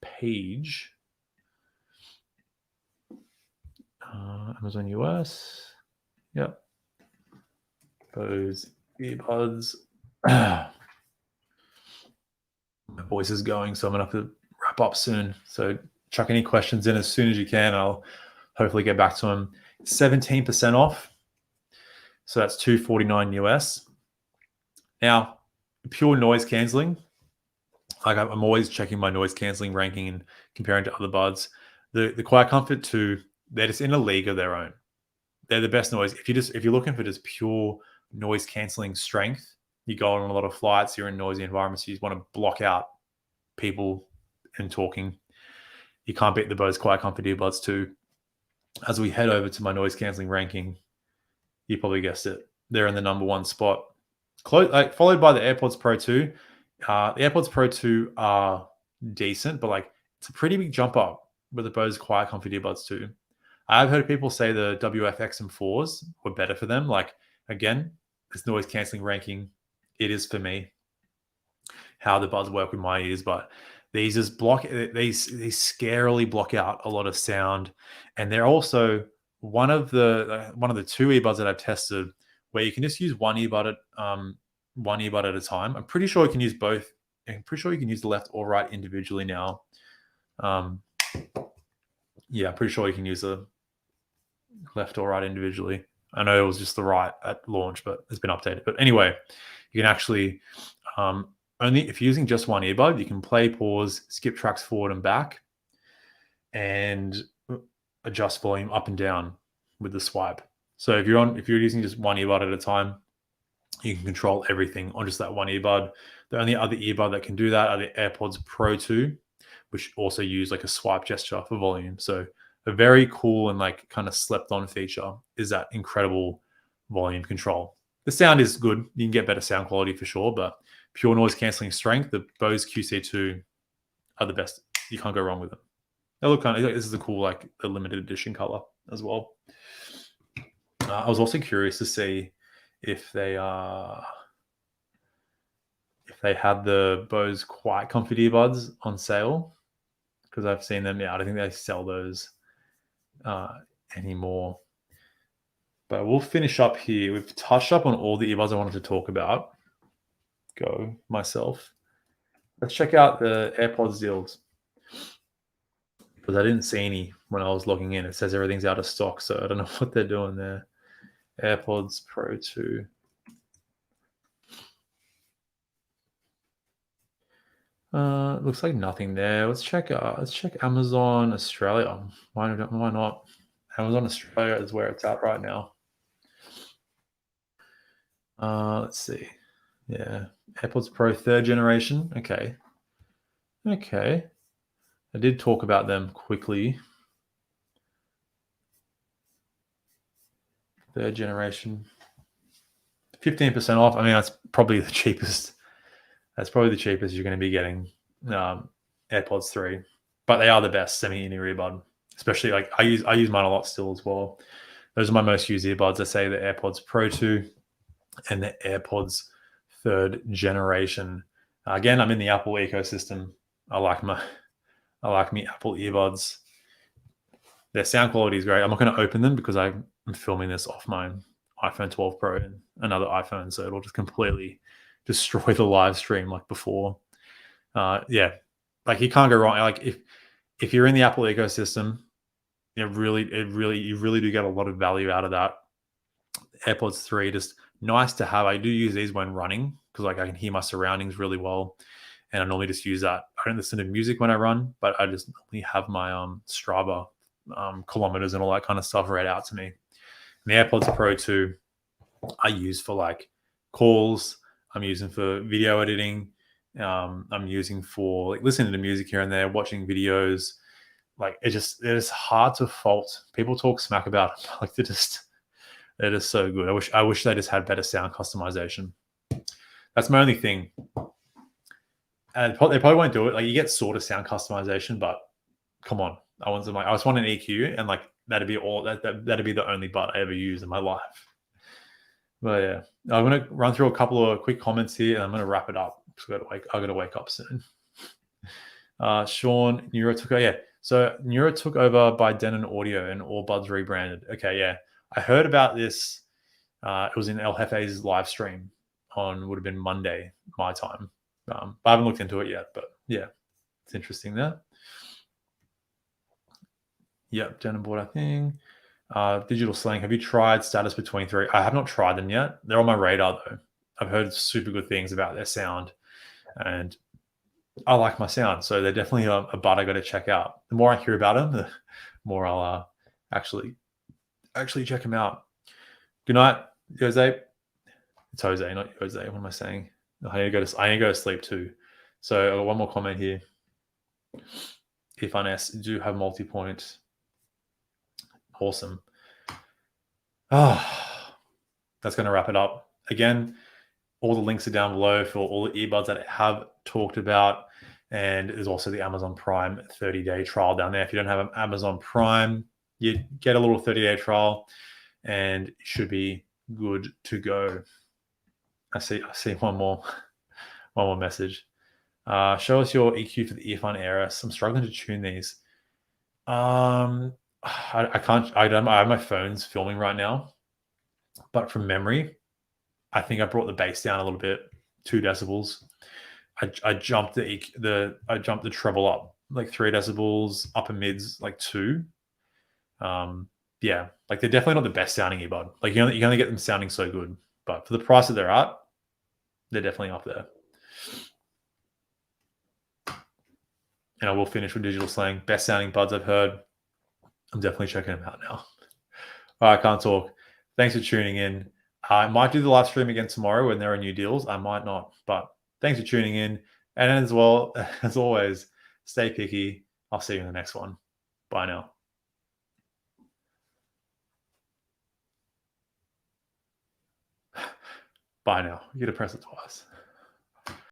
page. Amazon US. Yep. Bose earbuds. My voice is going, so I'm gonna have to wrap up soon. So chuck any questions in as soon as you can. I'll hopefully get back to them. 17% off. So that's $249 US. Now, pure noise canceling. Like I'm always checking my noise canceling ranking and comparing to other buds. The Quiet Comfort 2, they're just in a league of their own. They're the best noise. If you're looking for just pure noise canceling strength, you go on a lot of flights, you're in noisy environments, you just want to block out people and talking. You can't beat the Bose Quiet Comfort Earbuds 2. As we head over to my noise canceling ranking, you probably guessed it. They're in the #1 spot, followed by the AirPods Pro 2. The AirPods Pro 2 are decent, but like it's a pretty big jump up with the Bose Quiet Comfort Earbuds 2. I've heard people say the WF-X M4s were better for them. Like, again, this noise canceling ranking, it is for me how the buds work with my ears, but these just they scarily block out a lot of sound. And they're also one of the two earbuds that I've tested where you can just use one earbud at a time. I'm pretty sure you can use both. I'm pretty sure you can use the left or right individually now. Yeah, I'm pretty sure you can use the left or right individually. I know it was just the right at launch, but it's been updated. But anyway, you can actually only if you're using just one earbud, you can play, pause, skip tracks forward and back, and adjust volume up and down with the swipe. So if you're using just one earbud at a time, you can control everything on just that one earbud. The only other earbud that can do that are the AirPods Pro 2, which also use like a swipe gesture for volume. So a very cool and like kind of slept on feature is that incredible volume control. The sound is good. You can get better sound quality for sure, but pure noise cancelling strength, the Bose QC2 are the best. You can't go wrong with them. They look kind of, this is a cool, like a limited edition color as well. I was also curious to see if they had the Bose Quiet Comfort earbuds on sale, because I've seen them. Yeah, I don't think they sell those anymore. But we'll finish up here. We've touched up on all the earbuds I wanted to talk about. Go myself. Let's check out the AirPods deals, because I didn't see any when I was logging in. It says everything's out of stock, so I don't know what they're doing there. AirPods Pro 2. Looks like nothing there. Let's check Amazon Australia. Why not? Amazon Australia is where it's at right now. Let's see. Yeah, AirPods Pro 3rd generation. Okay. I did talk about them quickly. 3rd generation. 15% off. I mean, that's probably the cheapest. That's probably the cheapest you're going to be getting AirPods 3. But they are the best semi-in-ear earbud. Especially, like, I use mine a lot still as well. Those are my most used earbuds. I say the AirPods Pro 2 and the AirPods 3rd generation. Again, I'm in the Apple ecosystem. I like me Apple earbuds. Their sound quality is great. I'm not going to open them because I'm filming this off my iPhone 12 Pro and another iPhone, so it'll just completely destroy the live stream like before. Yeah, like you can't go wrong. Like if you're in the Apple ecosystem, you really do get a lot of value out of that. AirPods 3, just nice to have. I do use these when running because like I can hear my surroundings really well, and I normally just use that. I don't listen to music when I run, but I just normally have my Strava kilometers and all that kind of stuff read out to me. And the AirPods Pro 2 I use for like calls. I'm using for video editing. I'm using for like listening to music here and there, watching videos. Like it is hard to fault. People talk smack about it. Like they're just so good. I wish they just had better sound customization. That's my only thing. And they probably won't do it. Like you get sort of sound customization, but come on. I just want an EQ, and like that'd be all. That'd be the only bud I ever use in my life. But yeah, I'm gonna run through a couple of quick comments here, and I'm gonna wrap it up. I gotta wake up soon. Sean, Neuro took over. Yeah, so Neuro took over by Denon Audio, and all buds rebranded. Okay, yeah, I heard about this. It was in El Jefe's live stream would have been Monday my time. I haven't looked into it yet, but yeah, it's interesting there. Yep, Denon bought a thing. Digital Slang. Have you tried Status Between 3? I have not tried them yet. They're on my radar though. I've heard super good things about their sound, and I like my sound, so they're definitely a bud I got to check out. The more I hear about them, the more I'll actually check them out. Good night, Jose. It's Jose, not Jose. What am I saying? I need to go to sleep too. So I got one more comment here. Earfun S do have multi-point. Awesome. That's going to wrap it up. Again, all the links are down below for all the earbuds that I have talked about. And there's also the Amazon Prime 30-day trial down there. If you don't have an Amazon Prime, you get a little 30-day trial and it should be good to go. I see one more message. Show us your EQ for the Earfun Airus. I'm struggling to tune these. I can't. I have my phone's filming right now, but from memory, I think I brought the bass down a little bit, 2 decibels. I jumped the treble up like 3 decibels, upper mids like 2. Yeah, like they're definitely not the best sounding earbud. Like you can only get them sounding so good, but for the price that they're at, they're definitely up there. And I will finish with Digital Slang. Best sounding buds I've heard. I'm definitely checking them out now. All right, can't talk. Thanks for tuning in. I might do the live stream again tomorrow when there are new deals. I might not, but thanks for tuning in. And as well, as always, stay picky. I'll see you in the next one. Bye now. Bye now. You got to press it twice.